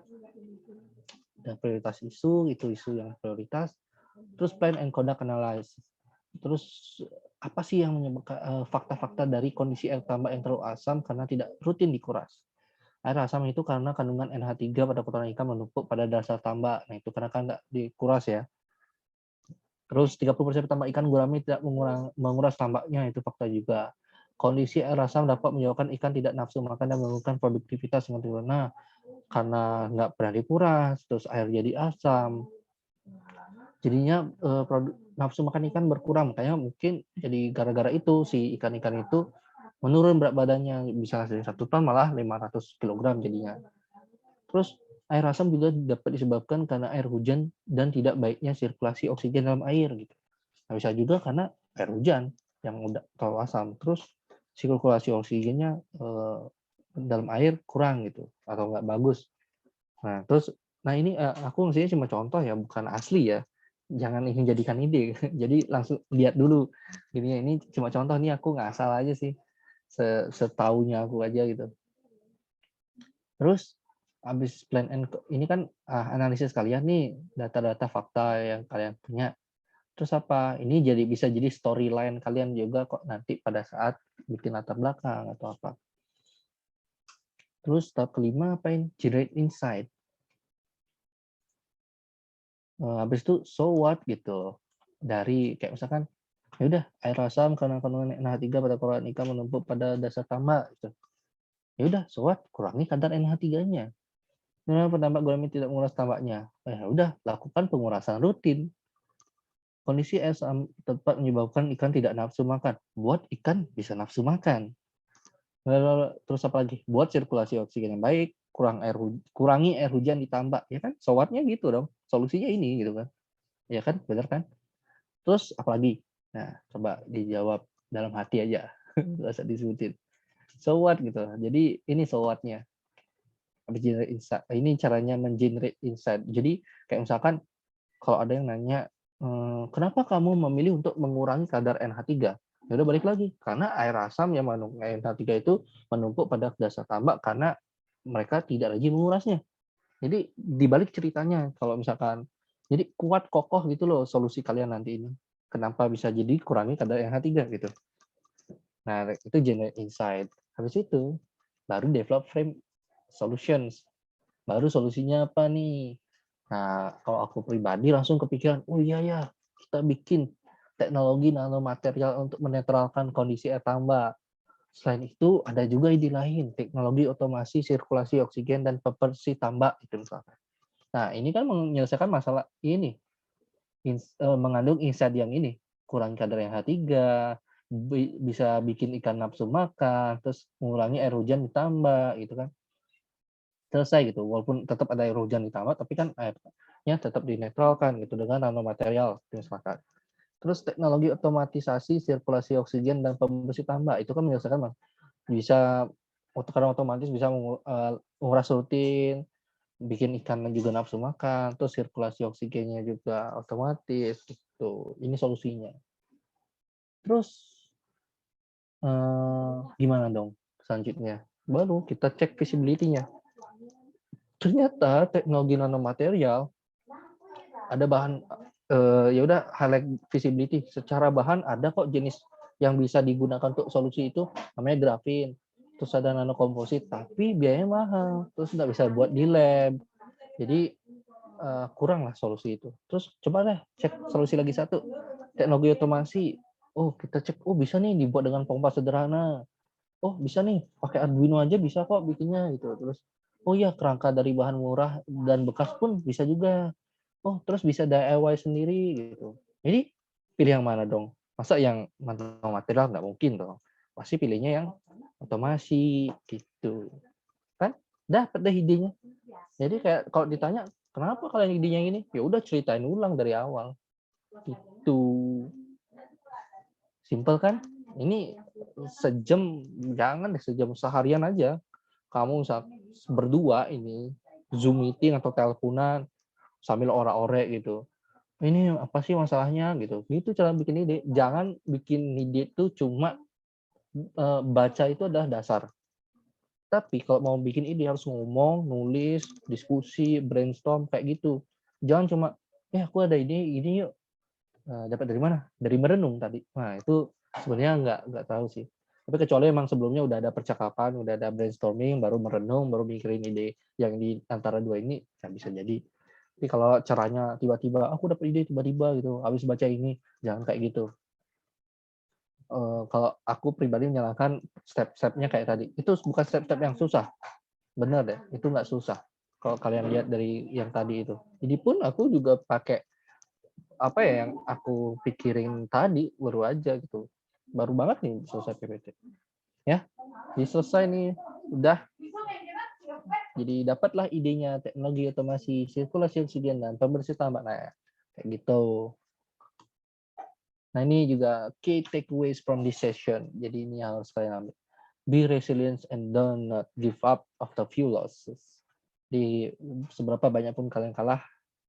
prioritas isu itu isu yang prioritas, terus plan and conduct analysis. Terus apa sih yang menyebabkan fakta-fakta dari kondisi air tambak yang terlalu asam karena tidak rutin dikuras? Air asam itu karena kandungan NH3 pada kotoran ikan menumpuk pada dasar tambak. Nah, itu karena kan nggak dikuras ya. Terus 30% tambak ikan gurame tidak menguras tambaknya, itu fakta juga. Kondisi air asam dapat menyebabkan ikan tidak nafsu makan dan menurunkan produktivitas dengan turun. Nah, karena nggak pernah dikuras, terus air jadi asam, jadinya nafsu makan ikan berkurang. Makanya mungkin jadi gara-gara itu si ikan-ikan itu menurun berat badannya, bisa dari 1 ton malah 500 kg jadinya. Terus air asam juga dapat disebabkan karena air hujan dan tidak baiknya sirkulasi oksigen dalam air gitu. Nah, bisa juga karena air hujan yang udah terlalu asam. Terus sirkulasi oksigennya dalam air kurang gitu atau nggak bagus. Nah, terus ini aku maksudnya cuma contoh ya, bukan asli ya. Jangan ingin jadikan ide. Jadi langsung lihat dulu. Ini cuma contoh nih, aku nggak asal aja sih. Setaunya aku aja gitu. Terus habis plan and ini kan analisis kalian nih, data-data fakta yang kalian punya. Terus apa? Ini bisa jadi storyline kalian juga kok nanti pada saat bikin latar belakang atau apa. Terus tahap kelima apain? Generate insight. Habis itu so what gitu. Dari kayak misalkan ya udah air asam karena kandungan NH3 pada klorat ikan menumpuk pada dasar tambak gitu. Ya udah so what? Kurangi kadar NH3-nya. Nah, penambak gulamin tidak menguras tambaknya. Ya udah, lakukan pengurasan rutin. Kondisi air asam tepat menyebabkan ikan tidak nafsu makan. Buat ikan bisa nafsu makan. Lalu, terus apa lagi? Buat sirkulasi oksigen yang baik, kurangi air hujan di tambak, ya kan? So what-nya gitu dong. Solusinya ini gitu kan. Ya kan? Benar kan? Terus apa lagi? Nah, coba dijawab dalam hati aja. Nggak usah disebutin. So what gitu. Jadi ini so what-nya. Ini caranya mengenerate insight. Jadi kayak misalkan kalau ada yang nanya, kenapa kamu memilih untuk mengurangi kadar NH3? Ya udah balik lagi, karena air asam yang mengandung NH3 itu menumpuk pada dasar tambak karena mereka tidak rajin mengurasnya. Jadi dibalik ceritanya, kalau misalkan, jadi kuat kokoh gitu loh solusi kalian nanti ini. Kenapa bisa jadi kurangi kadar NH3 gitu. Nah itu generate insight. Habis itu baru develop frame solutions. Baru solusinya apa nih? Nah, kalau aku pribadi langsung kepikiran, oh iya ya, kita bikin teknologi nanomaterial untuk menetralkan kondisi air tambak. Selain itu, ada juga ide lain, teknologi otomasi sirkulasi oksigen dan pembersih tambak itu misalkan. Nah, ini kan menyelesaikan masalah ini, mengandung insight yang ini, kurang kadar NH3, bisa bikin ikan nafsu makan, terus mengurangi air hujan ditambah gitu kan. Selesai gitu, walaupun tetap ada air hujan ditambah, tapi kan airnya tetap dinetralkan gitu dengan nanomaterial misalkan. Terus teknologi otomatisasi sirkulasi oksigen dan pembersih tambak itu kan menyelesaikan bisa karena otomatis bisa menguras rutin, bikin ikan juga nafsu makan, terus sirkulasi oksigennya juga otomatis gitu. Ini solusinya. Terus gimana dong selanjutnya? Baru kita cek visibility-nya. Ternyata teknologi nanomaterial ada bahan ya udah highlight visibility, secara bahan ada kok jenis yang bisa digunakan untuk solusi itu, namanya grafin, terus ada nanokomposit, tapi biayanya mahal, terus nggak bisa buat di lab, jadi kurang lah solusi itu. Terus coba deh cek solusi lagi satu, teknologi otomasi. Oh kita cek, oh bisa nih dibuat dengan pompa sederhana, oh bisa nih pakai Arduino aja bisa kok bikinnya gitu. Terus oh iya, kerangka dari bahan murah dan bekas pun bisa juga. Oh, terus bisa DIY sendiri gitu. Jadi pilih yang mana dong? Masa yang material nggak mungkin dong. Pasti pilihnya yang otomasi gitu. Kan dapat deh idenya. Jadi kayak kalau ditanya, kenapa kalian idenya ini? Ya udah ceritain ulang dari awal. Gitu. Simple kan? Ini sejam, jangan deh sejam, seharian aja. Kamu berdua ini Zoom meeting atau teleponan sambil ora-ore gitu. Ini apa sih masalahnya gitu. Itu cara bikin ide. Jangan bikin ide itu cuma baca itu adalah dasar. Tapi kalau mau bikin ide harus ngomong, nulis, diskusi, brainstorm kayak gitu. Jangan cuma aku ada ide ini yuk. Dapat dari mana? Dari merenung tadi. Nah, itu sebenarnya nggak tahu sih. Tapi kecuali memang sebelumnya udah ada percakapan, udah ada brainstorming, baru merenung, baru mikirin ide yang di antara dua ini, ya bisa jadi. Tapi kalau caranya tiba-tiba, aku dapat ide tiba-tiba gitu, habis baca ini, jangan kayak gitu. Kalau aku pribadi menyalahkan step-stepnya kayak tadi. Itu bukan step-step yang susah. Bener deh, itu nggak susah. Kalau kalian lihat dari yang tadi itu. Jadi pun aku juga pakai apa ya yang aku pikirin tadi baru aja gitu. Baru banget nih selesai PPT. Ya, jadi selesai nih. Udah. Jadi dapatlah idenya teknologi otomasi sirkulasi oksigen dan pembersih tambak. Nah, kayak gitu. Nah, ini juga key takeaways from this session. Jadi ini yang harus kalian ambil. Be resilient and do not give up after few losses. Di seberapa banyak pun kalian kalah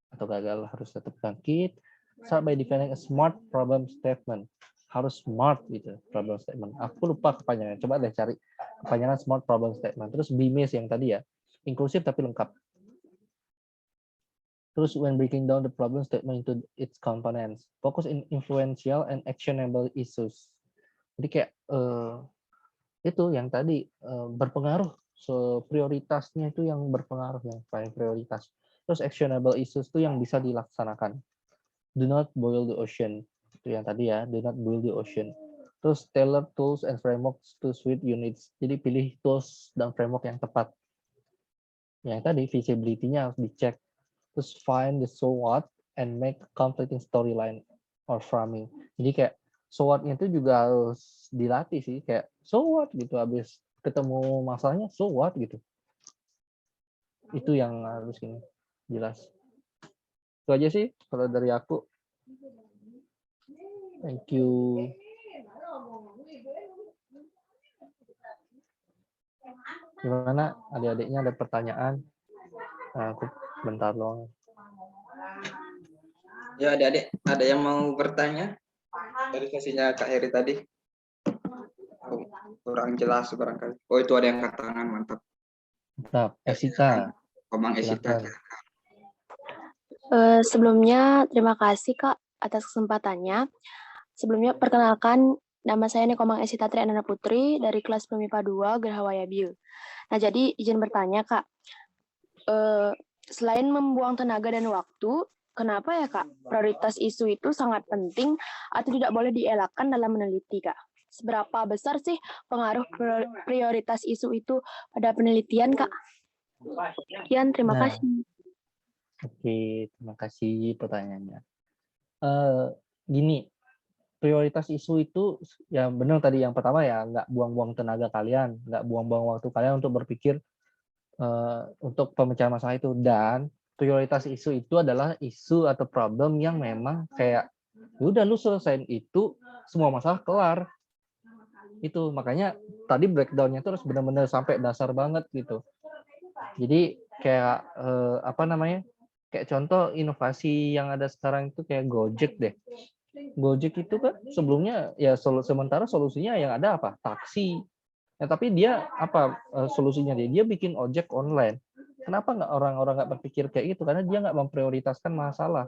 atau gagal, harus tetap bangkit. Start by defining a smart problem statement. Harus smart gitu problem statement. Aku lupa kepanjangannya. Coba deh cari kepanjangan smart problem statement. Terus BMIS yang tadi ya, inklusif tapi lengkap. Terus when breaking down the problem statement into its components, focus in influential and actionable issues. Jadi kayak itu yang tadi berpengaruh. So prioritasnya itu yang berpengaruh, yang paling prioritas. Terus actionable issues itu yang bisa dilaksanakan. Do not boil the ocean. Itu yang tadi ya, do not boil the ocean. Terus tailor tools and frameworks to suit units. Jadi pilih tools dan framework yang tepat. Yang tadi visibility-nya harus dicek. Terus find the so what and make completing storyline or framing. Jadi kayak so what-nya itu juga harus dilatih sih, kayak so what gitu, habis ketemu masalahnya so what gitu. Itu yang harus ini jelas. Itu aja sih kalau dari aku. Thank you. Gimana adik-adiknya, ada pertanyaan? Nah, aku bentar doang. Ya, adik-adik, ada yang mau bertanya dari sesinya Kak Heri tadi? Oh, kurang jelas barangkali. Oh, itu ada yang angkat tangan, mantap. Mantap, Esita. Komang Esita. Silakan. Sebelumnya terima kasih Kak atas kesempatannya. Sebelumnya perkenalkan, nama saya Nikomang Esita Trianana Putri dari kelas PMIPA 2 Gerhawaya Bio. Nah, jadi izin bertanya Kak, selain membuang tenaga dan waktu, kenapa ya Kak prioritas isu itu sangat penting atau tidak boleh dielakkan dalam meneliti Kak? Seberapa besar sih pengaruh prioritas isu itu pada penelitian Kak? Sekian, terima Nah. kasih. Oke, terima kasih pertanyaannya. Gini, prioritas isu itu ya benar tadi yang pertama ya, nggak buang-buang tenaga kalian, nggak buang-buang waktu kalian untuk berpikir untuk pemecahan masalah itu. Dan prioritas isu itu adalah isu atau problem yang memang kayak udah lu selesaiin itu, semua masalah kelar. Itu makanya tadi breakdown-nya itu harus benar-benar sampai dasar banget gitu. Jadi kayak apa namanya? Kayak contoh inovasi yang ada sekarang itu kayak Gojek deh. Gojek itu kan sebelumnya ya sementara solusinya yang ada apa? Taksi. Ya, tapi dia apa solusinya dia? Dia bikin ojek online. Kenapa nggak orang-orang nggak berpikir kayak gitu? Karena dia nggak memprioritaskan masalah.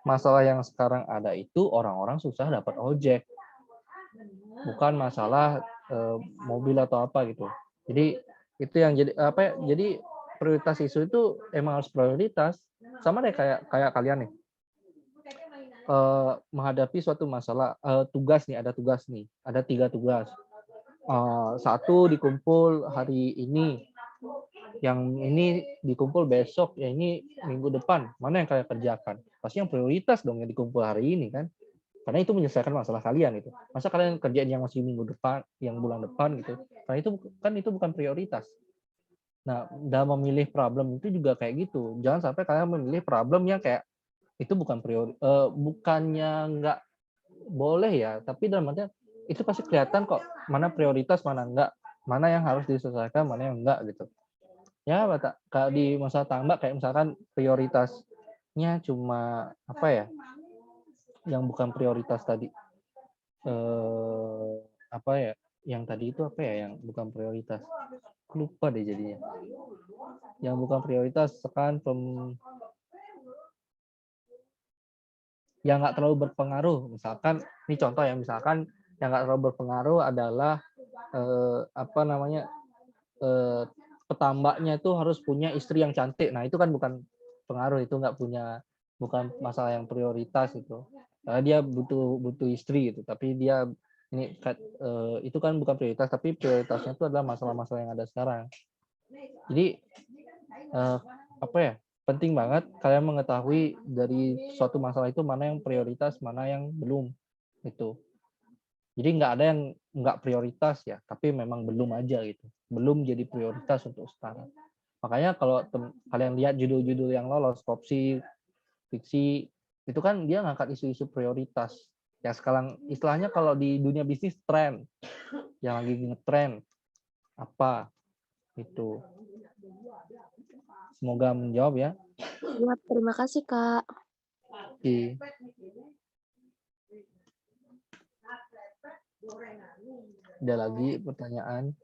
Masalah yang sekarang ada itu orang-orang susah dapat ojek. Bukan masalah mobil atau apa gitu. Jadi itu yang jadi apa ya? Jadi prioritas isu itu emang harus prioritas. Sama deh kayak kalian nih. Menghadapi suatu masalah tugas nih, ada 3 tugas. Satu dikumpul hari ini, yang ini dikumpul besok, ya ini minggu depan. Mana yang kalian kerjakan? Pasti yang prioritas dong yang dikumpul hari ini kan, karena itu menyelesaikan masalah kalian itu. Masa kalian kerjain yang masih minggu depan, yang bulan depan gitu? Karena itu bukan prioritas. Nah, dalam memilih problem itu juga kayak gitu. Jangan sampai kalian memilih problem yang kayak itu bukan bukannya nggak boleh ya, tapi dalam artian itu pasti kelihatan kok mana prioritas, mana enggak, mana yang harus diselesaikan, mana yang enggak gitu. Ya, kalau di masa tambak kayak misalkan prioritasnya cuma apa ya, yang bukan prioritas tadi. Apa ya, yang tadi itu apa ya, yang bukan prioritas. Lupa deh jadinya. Yang bukan prioritas sekarang yang nggak terlalu berpengaruh. Misalkan, ini contoh ya, misalkan yang nggak terlalu berpengaruh adalah apa namanya, petambaknya itu harus punya istri yang cantik. Nah itu kan bukan pengaruh, itu bukan masalah yang prioritas itu. Karena dia butuh istri gitu. Tapi dia ini itu kan bukan prioritas, tapi prioritasnya itu adalah masalah-masalah yang ada sekarang. Jadi apa ya? Penting banget kalian mengetahui dari suatu masalah itu mana yang prioritas, mana yang belum itu. Jadi nggak ada yang nggak prioritas ya, tapi memang belum aja gitu. Belum jadi prioritas untuk sekarang. Makanya kalau kalian lihat judul-judul yang lolos, Kopsi, Fiksi, itu kan dia ngangkat isu-isu prioritas. Ya sekarang istilahnya kalau di dunia bisnis tren, yang lagi ngetren apa itu. Semoga menjawab ya. Ya, terima kasih, Kak. Oke. Ada lagi pertanyaan?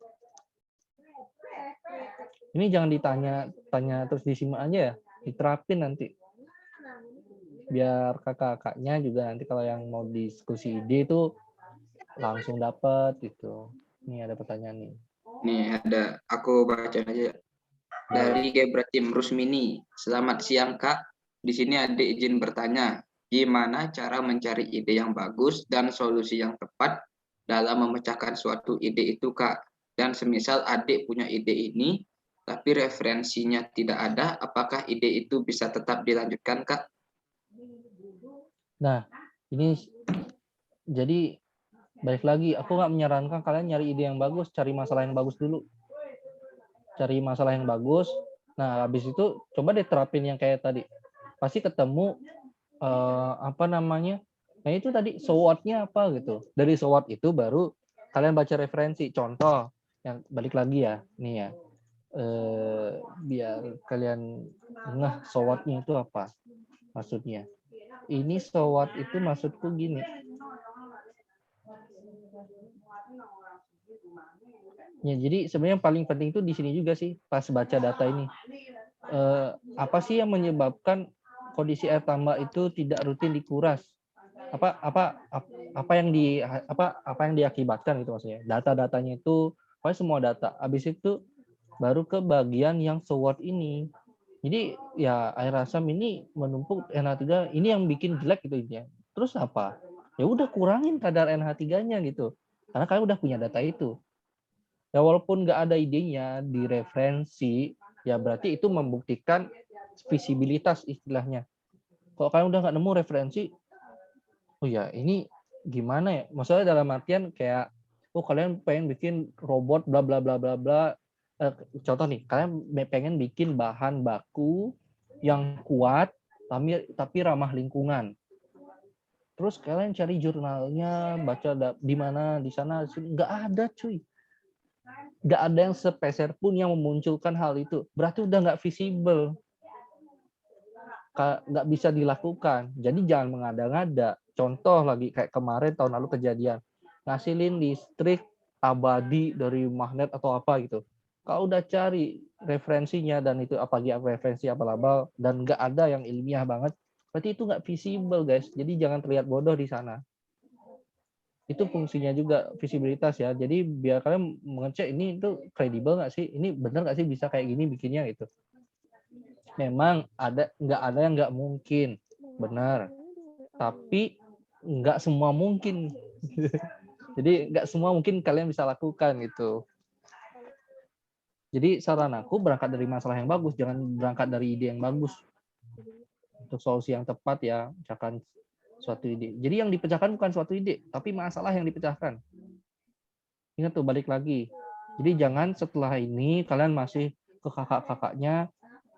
Ini jangan tanya terus disimak aja ya, diterapin nanti. Biar kakak-kakaknya juga nanti kalau yang mau diskusi ide itu langsung dapat gitu. Ini ada pertanyaan nih. Nih ada, aku baca aja. Dari Gebra Tim Rusmini. Selamat siang Kak. Di sini adik izin bertanya, gimana cara mencari ide yang bagus dan solusi yang tepat dalam memecahkan suatu ide itu Kak? Dan semisal adik punya ide ini, tapi referensinya tidak ada, apakah ide itu bisa tetap dilanjutkan Kak? Nah, ini jadi balik lagi, aku nggak menyarankan kalian nyari ide yang bagus, cari masalah yang bagus dulu. Cari masalah yang bagus. Nah, habis itu coba deh terapin yang kayak tadi. Pasti ketemu apa namanya? Nah, itu tadi SWOT-nya apa gitu. Dari SWOT itu baru kalian baca referensi. Contoh yang balik lagi ya, nih ya. Biar kalian ngeh SWOT-nya itu apa maksudnya. Ini SWOT itu maksudku gini. Ya, jadi sebenarnya yang paling penting itu di sini juga sih pas baca data ini. Apa sih yang menyebabkan kondisi air tambak itu tidak rutin dikuras? Apa yang diakibatkan itu maksudnya? Data-datanya itu pokoknya semua data. Habis itu baru ke bagian yang SWOT ini. Jadi ya air asam ini menumpuk NH3 ini yang bikin jelek gitu ya. Terus apa? Ya udah kurangin kadar NH3-nya gitu. Karena kalian udah punya data itu. Ya walaupun nggak ada idenya di referensi, ya berarti itu membuktikan visibilitas istilahnya. Kalau kalian udah nggak nemu referensi, oh ya ini gimana ya? Maksudnya dalam artian kayak, oh kalian pengen bikin robot bla bla bla bla bla. Contoh nih, kalian pengen bikin bahan baku yang kuat tapi ramah lingkungan. Terus kalian cari jurnalnya, baca di mana, di sana, nggak ada cuy. Nggak ada yang sepeser pun yang memunculkan hal itu. Berarti udah nggak visible. Nggak bisa dilakukan. Jadi jangan mengada-ngada. Contoh lagi kayak kemarin tahun lalu kejadian. Ngasilin listrik abadi dari magnet atau apa gitu. Kalau udah cari referensinya dan itu apalagi referensi abal-abal dan nggak ada yang ilmiah banget, berarti itu nggak visible guys. Jadi jangan terlihat bodoh di sana. Itu fungsinya juga visibilitas ya. Jadi biar kalian mengecek ini itu kredibel nggak sih? Ini benar nggak sih bisa kayak gini bikinnya gitu. Memang nggak ada yang nggak mungkin, benar. Tapi nggak semua mungkin. Jadi nggak semua mungkin kalian bisa lakukan gitu. Jadi saran aku berangkat dari masalah yang bagus, jangan berangkat dari ide yang bagus. Untuk solusi yang tepat ya, misalkan suatu ide. Jadi yang dipecahkan bukan suatu ide, tapi masalah yang dipecahkan. Ingat tuh, balik lagi. Jadi jangan setelah ini kalian masih ke kakak-kakaknya,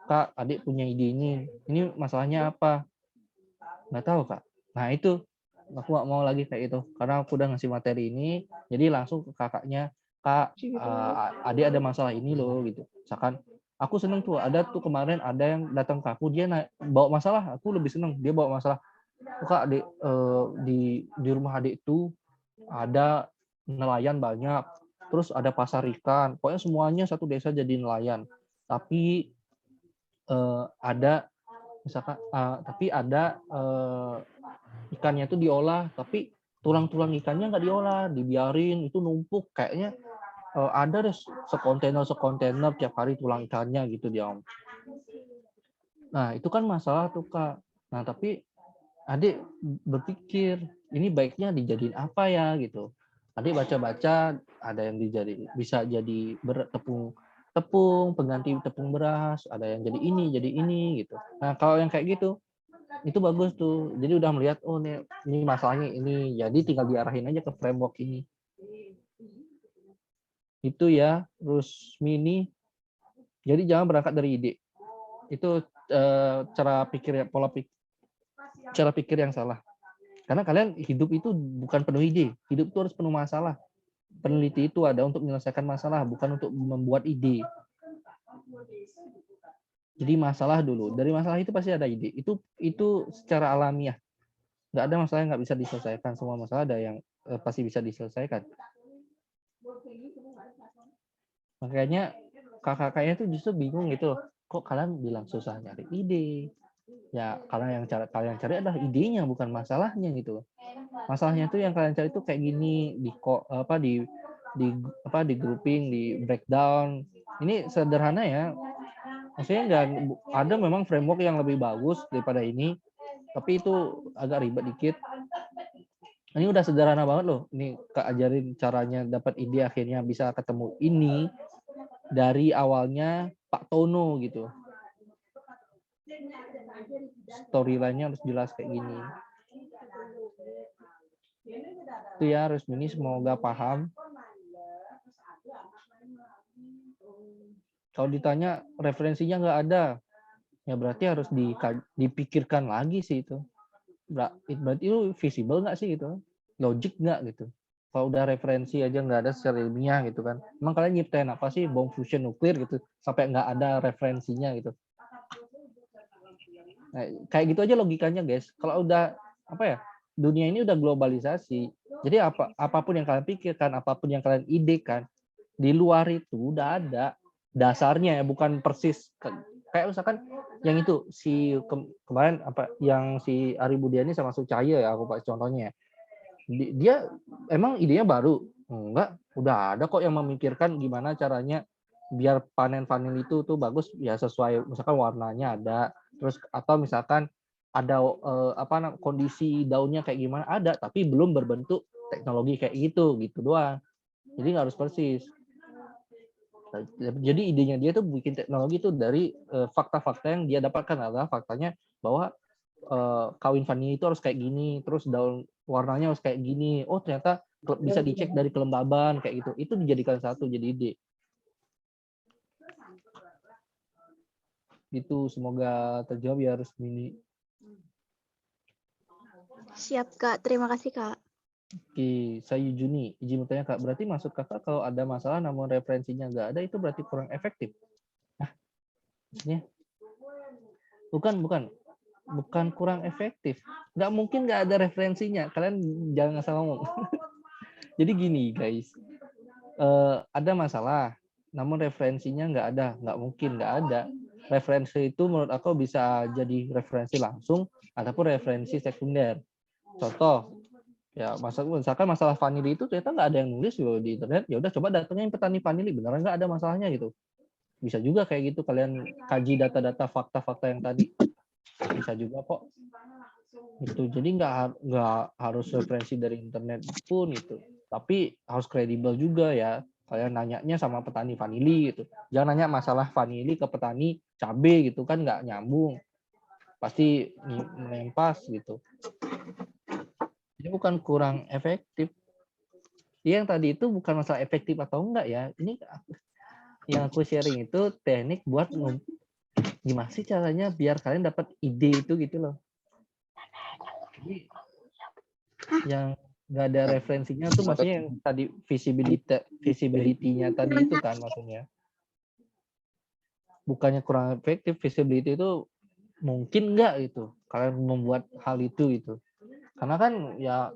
Kak, adik punya ide ini masalahnya apa? Nggak tahu, Kak. Nah itu, aku nggak mau lagi kayak itu. Karena aku udah ngasih materi ini, jadi langsung ke kakaknya, Kak, adik ada masalah ini loh, gitu. Misalkan, aku seneng tuh, ada tuh kemarin ada yang datang ke aku, dia bawa masalah, aku lebih seneng, dia bawa masalah. Kak, adik, di rumah adik itu ada nelayan banyak, terus ada pasar ikan, pokoknya semuanya satu desa jadi nelayan. Tapi ada misalkan tapi ada ikannya itu diolah, tapi tulang-tulang ikannya nggak diolah, dibiarin itu numpuk kayaknya ada deh sekontainer tiap hari tulang ikannya gitu dia Om. Nah itu kan masalah tuh Kak. Nah tapi adik berpikir ini baiknya dijadiin apa ya gitu. Adik baca-baca ada yang bisa jadi tepung pengganti tepung beras, ada yang jadi ini gitu. Nah kalau yang kayak gitu itu bagus tuh. Jadi udah melihat oh ini masalahnya ini, jadi tinggal diarahin aja ke framework ini. Itu ya, terus mini. Jadi jangan berangkat dari ide. Itu cara pikir yang salah. Karena kalian hidup itu bukan penuh ide, hidup itu harus penuh masalah. Peneliti itu ada untuk menyelesaikan masalah, bukan untuk membuat ide. Jadi masalah dulu, dari masalah itu pasti ada ide. Itu secara alamiah. Nggak ada masalah yang nggak bisa diselesaikan. Semua masalah ada yang pasti bisa diselesaikan. Makanya kakak-kakaknya tuh justru bingung gitu loh. Kok kalian bilang susah nyari ide? Ya, karena yang kalian cari adalah idenya, bukan masalahnya gitu loh. Masalahnya tuh yang kalian cari tuh kayak gini, di grouping, di breakdown. Ini sederhana ya. Maksudnya nggak ada memang framework yang lebih bagus daripada ini, tapi itu agak ribet dikit. Ini udah sederhana banget loh. Ini Kak ajarin caranya dapat ide, akhirnya bisa ketemu ini dari awalnya Pak Tono gitu. Storyline-nya harus jelas kayak gini. Itu ya, Rusmini semoga paham. Kalau ditanya referensinya nggak ada, ya berarti harus dipikirkan lagi sih itu. Berarti itu visible nggak sih gitu? Logik nggak gitu? Kalau udah referensi aja nggak ada secara ilmiah gitu kan? Emang kalian nyiptain apa sih bom fusion nuklir gitu sampai nggak ada referensinya gitu? Nah, kayak gitu aja logikanya guys. Kalau udah apa ya? Dunia ini udah globalisasi. Jadi apapun yang kalian pikirkan, apapun yang kalian idekan, di luar itu udah ada dasarnya ya, bukan persis kayak misalkan yang itu kemarin apa yang si Ari Budiani sama Sucahya ya, aku pakai contohnya. Dia emang idenya baru? Enggak, udah ada kok yang memikirkan gimana caranya biar panen vanil itu tuh bagus ya, sesuai misalkan warnanya ada, terus atau misalkan ada kondisi daunnya kayak gimana ada, tapi belum berbentuk teknologi kayak gitu doang. Jadi nggak harus persis. Jadi idenya dia tuh bikin teknologi itu dari fakta-fakta yang dia dapatkan, adalah faktanya bahwa kawin vanili itu harus kayak gini, terus daun warnanya harus kayak gini. Oh ternyata bisa dicek dari kelembaban kayak gitu. Itu dijadikan satu jadi ide. Itu semoga terjawab ya Rusmini. Siap Kak, terima kasih Kak. Oke, saya Juni. Izin bertanya Kak, berarti maksud Kakak kalau ada masalah namun referensinya nggak ada, itu berarti kurang efektif? Nah, ya. Bukan kurang efektif. Nggak mungkin nggak ada referensinya. Kalian jangan asal ngomong. Jadi gini guys, ada masalah, namun referensinya nggak ada. Nggak mungkin nggak ada. Referensi itu menurut aku bisa jadi referensi langsung ataupun referensi sekunder. Contoh, ya misalkan masalah vanili itu ternyata nggak ada yang nulis di internet, ya udah coba datangin petani vanili, beneran nggak ada masalahnya gitu. Bisa juga kayak gitu, kalian kaji data-data fakta-fakta yang tadi, bisa juga kok itu. Jadi nggak harus referensi dari internet pun itu, tapi harus kredibel juga ya. Kalian nanyanya sama petani vanili gitu, jangan nanya masalah vanili ke petani cabai gitu kan, nggak nyambung, pasti melempas gitu. Ini bukan kurang efektif. Yang tadi itu bukan masalah efektif atau enggak ya. Ini yang aku sharing itu teknik buat gimana sih caranya biar kalian dapat ide itu gitu loh. Jadi yang nggak ada referensinya tuh maksudnya yang tadi visibility-nya tadi itu kan maksudnya. Bukannya kurang efektif, visibility itu mungkin enggak gitu. Kalian membuat hal itu gitu. Karena kan ya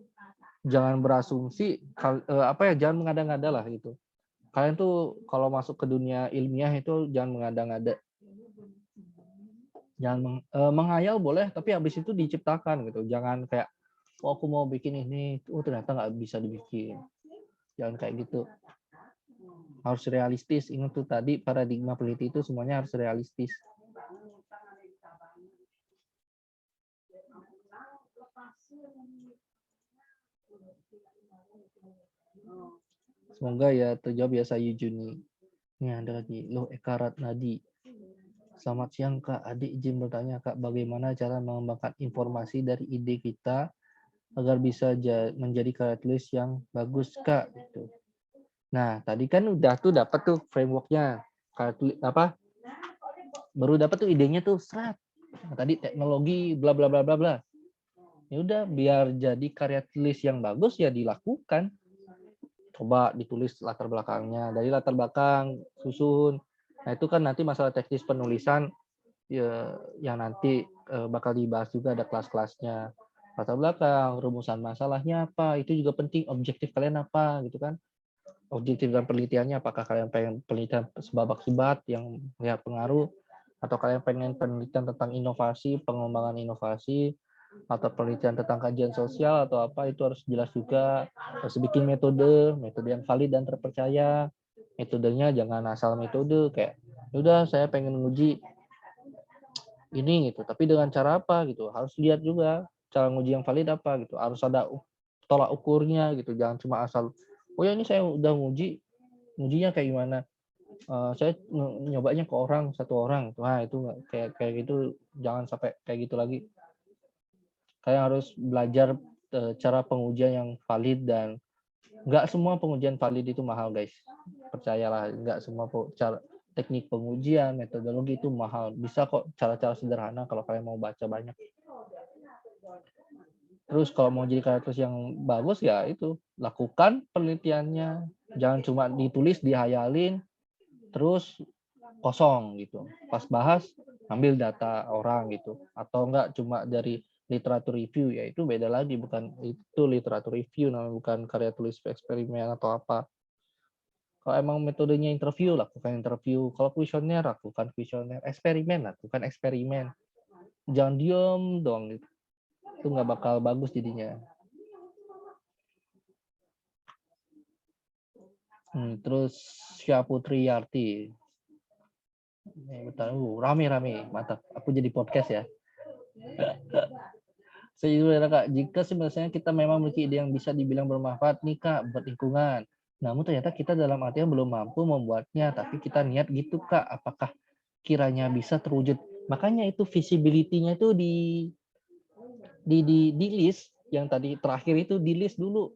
jangan berasumsi jangan mengada-ngada lah gitu. Kalian tuh kalau masuk ke dunia ilmiah itu jangan mengada-ngada. Jangan menghayal boleh, tapi habis itu diciptakan gitu. Jangan kayak aku mau bikin ini, ternyata nggak bisa dibikin. Jangan kayak gitu. Harus realistis. Ingat tuh tadi paradigma peneliti itu semuanya harus realistis. Semoga ya terjawab ya saya Juni. Ini ada lagi Loh Ekarat Nadi. Selamat siang Kak, adik izin bertanya Kak, bagaimana cara mengembangkan informasi dari ide kita agar bisa menjadi karya tulis yang bagus Kak gitu. Nah, tadi kan udah tuh dapat tuh frameworknya. Karya tulis apa? Baru dapat tuh idenya tuh serat. Nah, tadi teknologi bla bla bla bla bla. Ya udah, biar jadi karya tulis yang bagus ya dilakukan. Coba ditulis latar belakangnya, dari latar belakang susun. Nah itu kan nanti masalah teknis penulisan ya, yang nanti bakal dibahas juga, ada kelas-kelasnya. Latar belakang, rumusan masalahnya apa, itu juga penting. Objektif kalian apa gitu kan? Objektif dan penelitiannya, apakah kalian pengen penelitian sebabak sebat yang melihat pengaruh, atau kalian pengen penelitian tentang inovasi, pengembangan inovasi, atau penelitian tentang kajian sosial atau apa, itu harus jelas juga. Harus bikin metode yang valid dan terpercaya. Metodenya jangan asal metode kayak udah saya pengen nguji ini gitu, tapi dengan cara apa gitu. Harus lihat juga cara nguji yang valid apa gitu. Harus ada tolak ukurnya gitu. Jangan cuma asal oh ya ini saya udah ngujinya kayak gimana. Saya nyobanya ke orang, satu orang. Wah, itu kayak gitu, jangan sampai kayak gitu lagi. Kalian harus belajar cara pengujian yang valid, dan nggak semua pengujian valid itu mahal, guys. Percayalah, nggak semua cara teknik pengujian, metodologi itu mahal. Bisa kok cara-cara sederhana kalau kalian mau baca banyak. Terus kalau mau jadi karya tulis yang bagus ya itu, lakukan penelitiannya. Jangan cuma ditulis, dihayalin, terus kosong gitu. Pas bahas ambil data orang gitu, atau enggak cuma dari literatur review, ya itu beda lagi, bukan itu literatur review, namanya bukan karya tulis eksperimen atau apa. Kalau emang metodenya interview, lakukan interview. Kalau kuesioner, lakukan kuesioner. Eksperimen, lakukan eksperimen. Jangan diem dong gitu. Itu nggak bakal bagus jadinya. Terus Syaputri Yarti. Bentar, rame, mantap. Aku jadi podcast ya. Sejujurnya Kak, jika sebenarnya kita memang memiliki ide yang bisa dibilang bermanfaat nih Kak, buat lingkungan. Namun ternyata kita dalam artian belum mampu membuatnya, tapi kita niat gitu Kak, apakah kiranya bisa terwujud? Makanya itu visibility-nya itu di list, yang tadi terakhir itu di list dulu.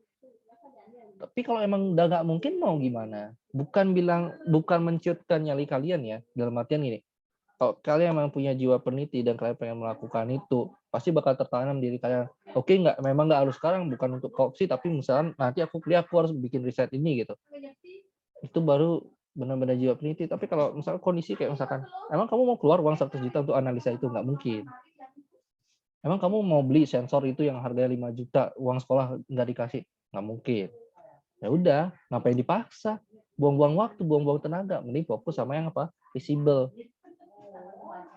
Tapi kalau emang udah nggak mungkin mau gimana? Bukan menciutkan nyali kalian ya, dalam artian gini. Kalau kalian memang punya jiwa peneliti dan kalian pengen melakukan itu, pasti bakal tertanam diri kalian. Oke, memang nggak harus sekarang, bukan untuk korupsi, tapi misalnya nanti aku kuliah, aku harus bikin riset ini gitu. Itu baru benar-benar jiwa peneliti. Tapi kalau misalnya kondisi kayak misalkan, emang kamu mau keluar uang 100 juta untuk analisa itu? Nggak mungkin. Emang kamu mau beli sensor itu yang harganya 5 juta, uang sekolah nggak dikasih? Nggak mungkin. Ya udah, ngapain dipaksa? Buang-buang waktu, buang-buang tenaga. Mending fokus sama yang apa? Visible.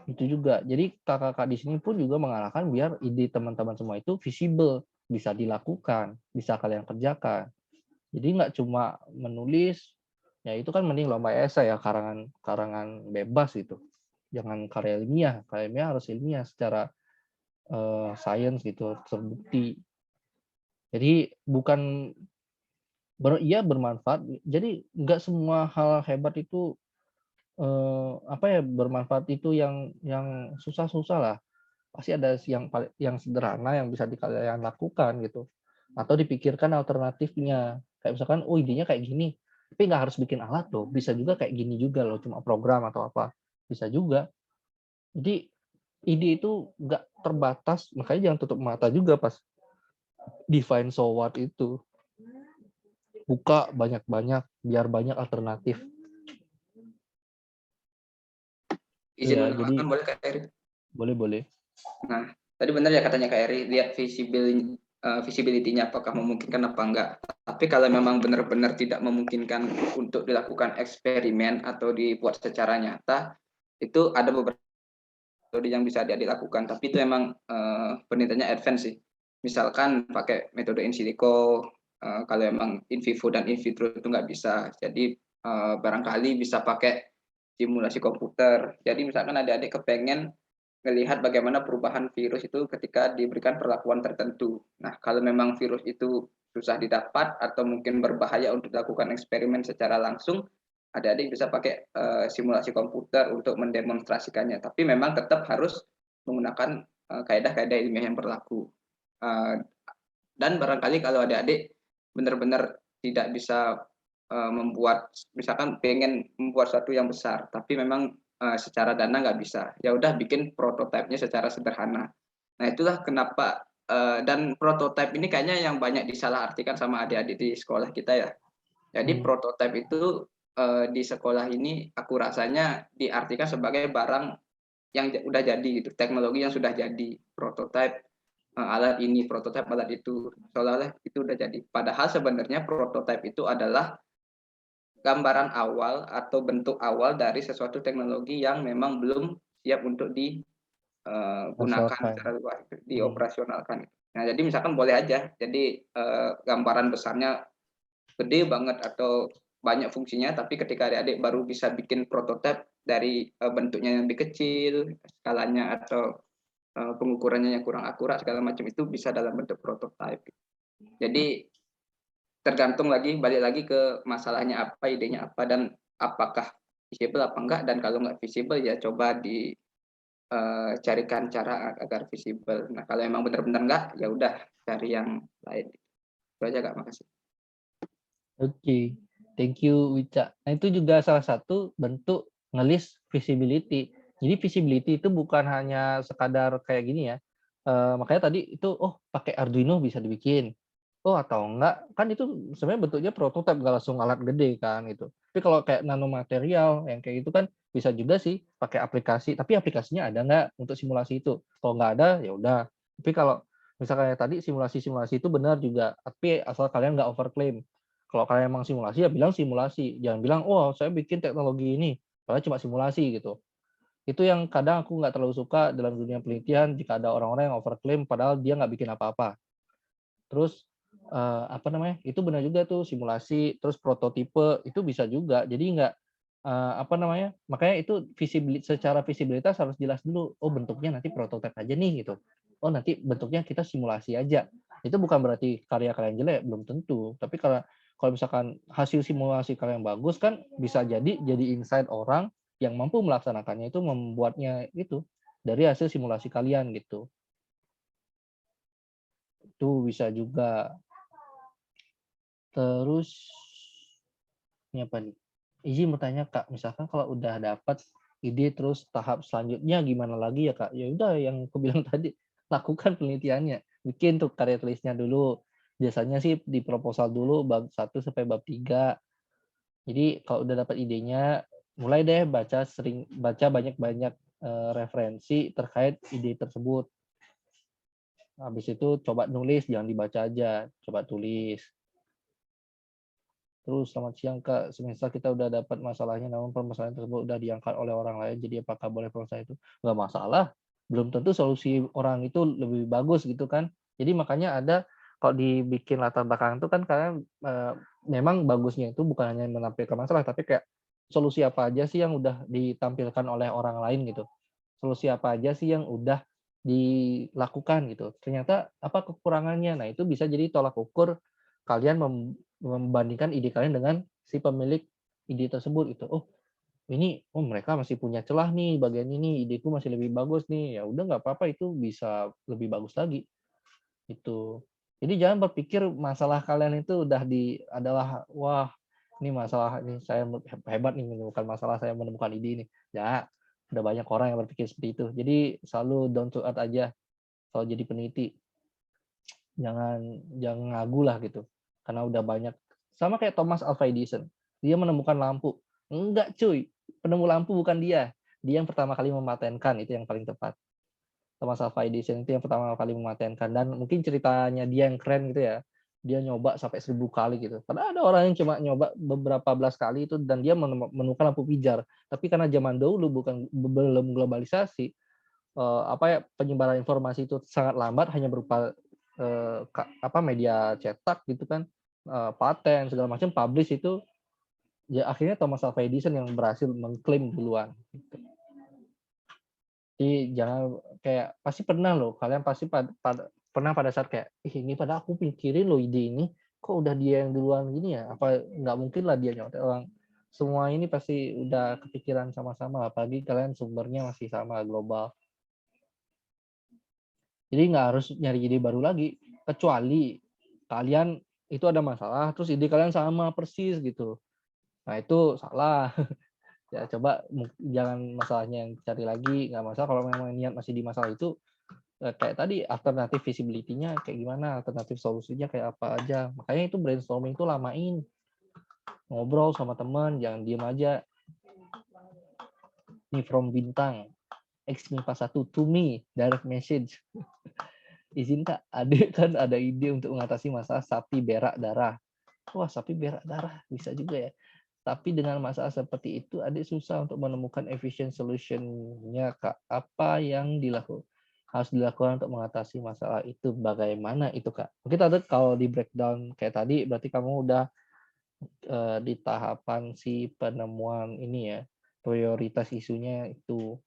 Itu juga. Jadi kakak-kakak di sini pun juga mengarahkan biar ide teman-teman semua itu visible, bisa dilakukan, bisa kalian kerjakan. Jadi nggak cuma menulis, ya itu kan mending lomba esai ya, karangan bebas gitu. Jangan karya ilmiah harus ilmiah secara sains gitu, terbukti. Jadi bukan bermanfaat. Jadi nggak semua hal hebat itu bermanfaat itu yang susah-susah lah. Pasti ada yang sederhana yang bisa kalian lakukan gitu, atau dipikirkan alternatifnya, kayak misalkan oh idenya kayak gini, tapi nggak harus bikin alat loh, bisa juga kayak gini juga loh, cuma program atau apa, bisa juga. Jadi ide itu nggak terbatas, makanya jangan tutup mata juga pas define so what itu, buka banyak-banyak biar banyak alternatif. Izin Ya, jadi menambahkan boleh Kak Eri? boleh. Nah, tadi benar ya katanya Kak Eri, lihat visibility-nya apakah memungkinkan apa enggak. Tapi kalau memang benar-benar tidak memungkinkan untuk dilakukan eksperimen atau dibuat secara nyata, itu ada beberapa metode yang bisa dilakukan. Tapi itu memang penelitiannya advance sih. Misalkan pakai metode in silico, kalau memang in vivo dan in vitro itu nggak bisa. Jadi barangkali bisa pakai simulasi komputer. Jadi misalkan adik-adik kepengen melihat bagaimana perubahan virus itu ketika diberikan perlakuan tertentu. Nah, kalau memang virus itu susah didapat atau mungkin berbahaya untuk dilakukan eksperimen secara langsung, adik-adik bisa pakai simulasi komputer untuk mendemonstrasikannya. Tapi memang tetap harus menggunakan kaedah-kaedah ilmiah yang berlaku. Dan barangkali kalau adik-adik benar-benar tidak bisa membuat, misalkan pengen membuat sesuatu yang besar, tapi memang secara dana nggak bisa, ya udah bikin prototipenya secara sederhana. Nah itulah kenapa dan prototipe ini kayaknya yang banyak disalahartikan sama adik-adik di sekolah kita ya. Jadi prototipe itu di sekolah ini aku rasanya diartikan sebagai barang yang udah jadi gitu, teknologi yang sudah jadi, prototipe alat ini, prototipe alat itu, seolah-olah itu udah jadi. Padahal sebenarnya prototipe itu adalah gambaran awal atau bentuk awal dari sesuatu teknologi yang memang belum siap untuk digunakan Asalkan. secara luas, dioperasionalkan. Nah, jadi misalkan boleh aja, jadi gambaran besarnya gede banget atau banyak fungsinya, tapi ketika adik-adik baru bisa bikin prototipe dari bentuknya yang lebih kecil, skalanya atau pengukurannya yang kurang akurat segala macam, itu bisa dalam bentuk prototipe. Jadi tergantung lagi, balik lagi ke masalahnya apa, idenya apa, dan apakah visible apa enggak, dan kalau nggak visible ya coba carikan cara agar visible. Nah, kalau emang benar-benar enggak, ya udah cari yang lain. Itu aja Kak, makasih. Oke, thank you Wicca. Nah itu juga salah satu bentuk ngelis visibility. Jadi visibility itu bukan hanya sekadar kayak gini ya. Makanya tadi itu pakai Arduino bisa dibikin. Atau enggak, kan itu sebenarnya bentuknya prototipe, nggak langsung alat gede kan gitu. Tapi kalau kayak nanomaterial yang kayak gitu kan bisa juga sih pakai aplikasi. Tapi aplikasinya ada nggak untuk simulasi itu? Kalau nggak ada ya udah. Tapi kalau misalnya kayak tadi simulasi-simulasi itu benar juga. Tapi asal kalian nggak overclaim. Kalau kalian emang simulasi ya bilang simulasi. Jangan bilang, saya bikin teknologi ini. Padahal cuma simulasi gitu. Itu yang kadang aku nggak terlalu suka dalam dunia penelitian jika ada orang-orang yang overclaim padahal dia nggak bikin apa-apa. Terus itu benar juga tuh simulasi, terus prototipe itu bisa juga. Jadi nggak makanya itu secara visibilitas harus jelas dulu. Bentuknya nanti prototipe aja nih gitu. Nanti bentuknya kita simulasi aja. Itu bukan berarti karya kalian jelek, belum tentu. Tapi kalau misalkan hasil simulasi kalian bagus kan bisa jadi insight orang yang mampu melaksanakannya itu membuatnya itu dari hasil simulasi kalian gitu. Itu bisa juga. Terus ini apa nih? Izin bertanya Kak, misalkan kalau udah dapat ide terus tahap selanjutnya gimana lagi ya Kak? Ya udah yang aku bilang tadi, lakukan penelitiannya. Bikin tuh karya tulisnya dulu. Biasanya sih di proposal dulu bab 1 sampai bab 3. Jadi kalau udah dapat idenya, mulai deh baca banyak-banyak referensi terkait ide tersebut. Habis itu coba nulis, jangan dibaca aja, coba tulis. Terus selamat siang Kak, semisal kita udah dapat masalahnya namun permasalahan tersebut udah diangkat oleh orang lain, jadi apakah boleh proses itu? Nggak masalah, belum tentu solusi orang itu lebih bagus gitu kan. Jadi makanya ada kalau dibikin latar belakang itu kan kalian memang bagusnya itu bukan hanya menampilkan masalah, tapi kayak solusi apa aja sih yang udah ditampilkan oleh orang lain gitu. Solusi apa aja sih yang udah dilakukan gitu. Ternyata apa kekurangannya. Nah, itu bisa jadi tolak ukur kalian membandingkan ide kalian dengan si pemilik ide tersebut gitu. Mereka masih punya celah nih bagian ini, ideku masih lebih bagus nih. Ya udah nggak apa-apa, itu bisa lebih bagus lagi. Itu. Jadi jangan berpikir masalah kalian itu adalah wah, ini masalah ini saya hebat nih menemukan masalah, saya menemukan ide ini. Ya, udah banyak orang yang berpikir seperti itu. Jadi selalu down to earth aja. Kalau jadi peneliti jangan ngagu lah gitu. Karena udah banyak, sama kayak Thomas Alva Edison. Dia menemukan lampu. Enggak cuy, penemu lampu bukan dia. Dia yang pertama kali mematenkan, itu yang paling tepat. Thomas Alva Edison itu yang pertama kali mematenkan, dan mungkin ceritanya dia yang keren gitu ya. Dia nyoba sampai 1000 kali gitu. Padahal ada orang yang cuma nyoba beberapa belas kali itu dan dia menemukan lampu pijar. Tapi karena zaman dulu belum globalisasi, penyebaran informasi itu sangat lambat, hanya berupa media cetak gitu kan, paten segala macam, publish itu, ya akhirnya Thomas Alva Edison yang berhasil mengklaim duluan. Gitu. Jadi jangan kayak pasti pernah loh, kalian pasti pernah pada saat kayak, ini pada aku pikirin loh ide ini, kok udah dia yang duluan gini ya? Apa nggak mungkin lah dia nyontek orang? Semua ini pasti udah kepikiran sama-sama, apalagi kalian sumbernya masih sama, global. Jadi nggak harus nyari ide baru lagi, kecuali kalian itu ada masalah, terus ide kalian sama persis gitu. Nah itu salah. Ya coba jangan masalahnya yang cari lagi, nggak masalah kalau memang niat masih di masalah itu, kayak tadi alternatif visibility-nya kayak gimana, alternatif solusinya kayak apa aja. Makanya itu brainstorming itu lamain. Ngobrol sama teman, jangan diem aja. Ini from Bintang. X51 to me, direct message. Izin Kak, adik kan ada ide untuk mengatasi masalah sapi berak darah. Wah, sapi berak darah bisa juga ya. Tapi dengan masalah seperti itu, adik susah untuk menemukan efficient solution-nya, Kak. Apa yang harus dilakukan untuk mengatasi masalah itu? Bagaimana itu, Kak? Mungkin tadi kalau di breakdown kayak tadi, berarti kamu udah di tahapan si penemuan ini ya, prioritas isunya itu.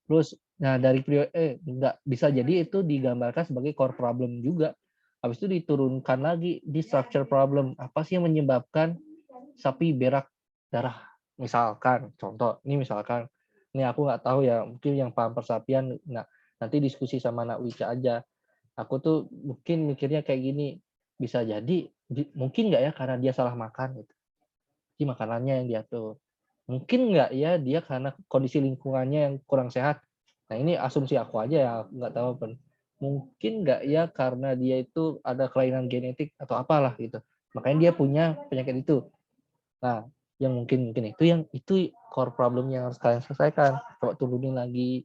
Terus, nah dari nggak bisa jadi itu digambarkan sebagai core problem juga. Habis itu diturunkan lagi di structure problem. Apa sih yang menyebabkan sapi berak darah? Misalkan, contoh, ini aku nggak tahu ya, mungkin yang paham persapian, nah, nanti diskusi sama anak Wicca aja. Aku tuh mungkin mikirnya kayak gini, bisa jadi, mungkin nggak ya karena dia salah makan, gitu. Jadi makanannya yang diatur. Mungkin nggak ya dia karena kondisi lingkungannya yang kurang sehat. Nah ini asumsi aku aja ya, nggak tahu pun. Mungkin nggak ya karena dia itu ada kelainan genetik atau apalah gitu. Makanya dia punya penyakit itu. Nah, yang mungkin itu core problem yang harus kalian selesaikan. Coba turunin lagi.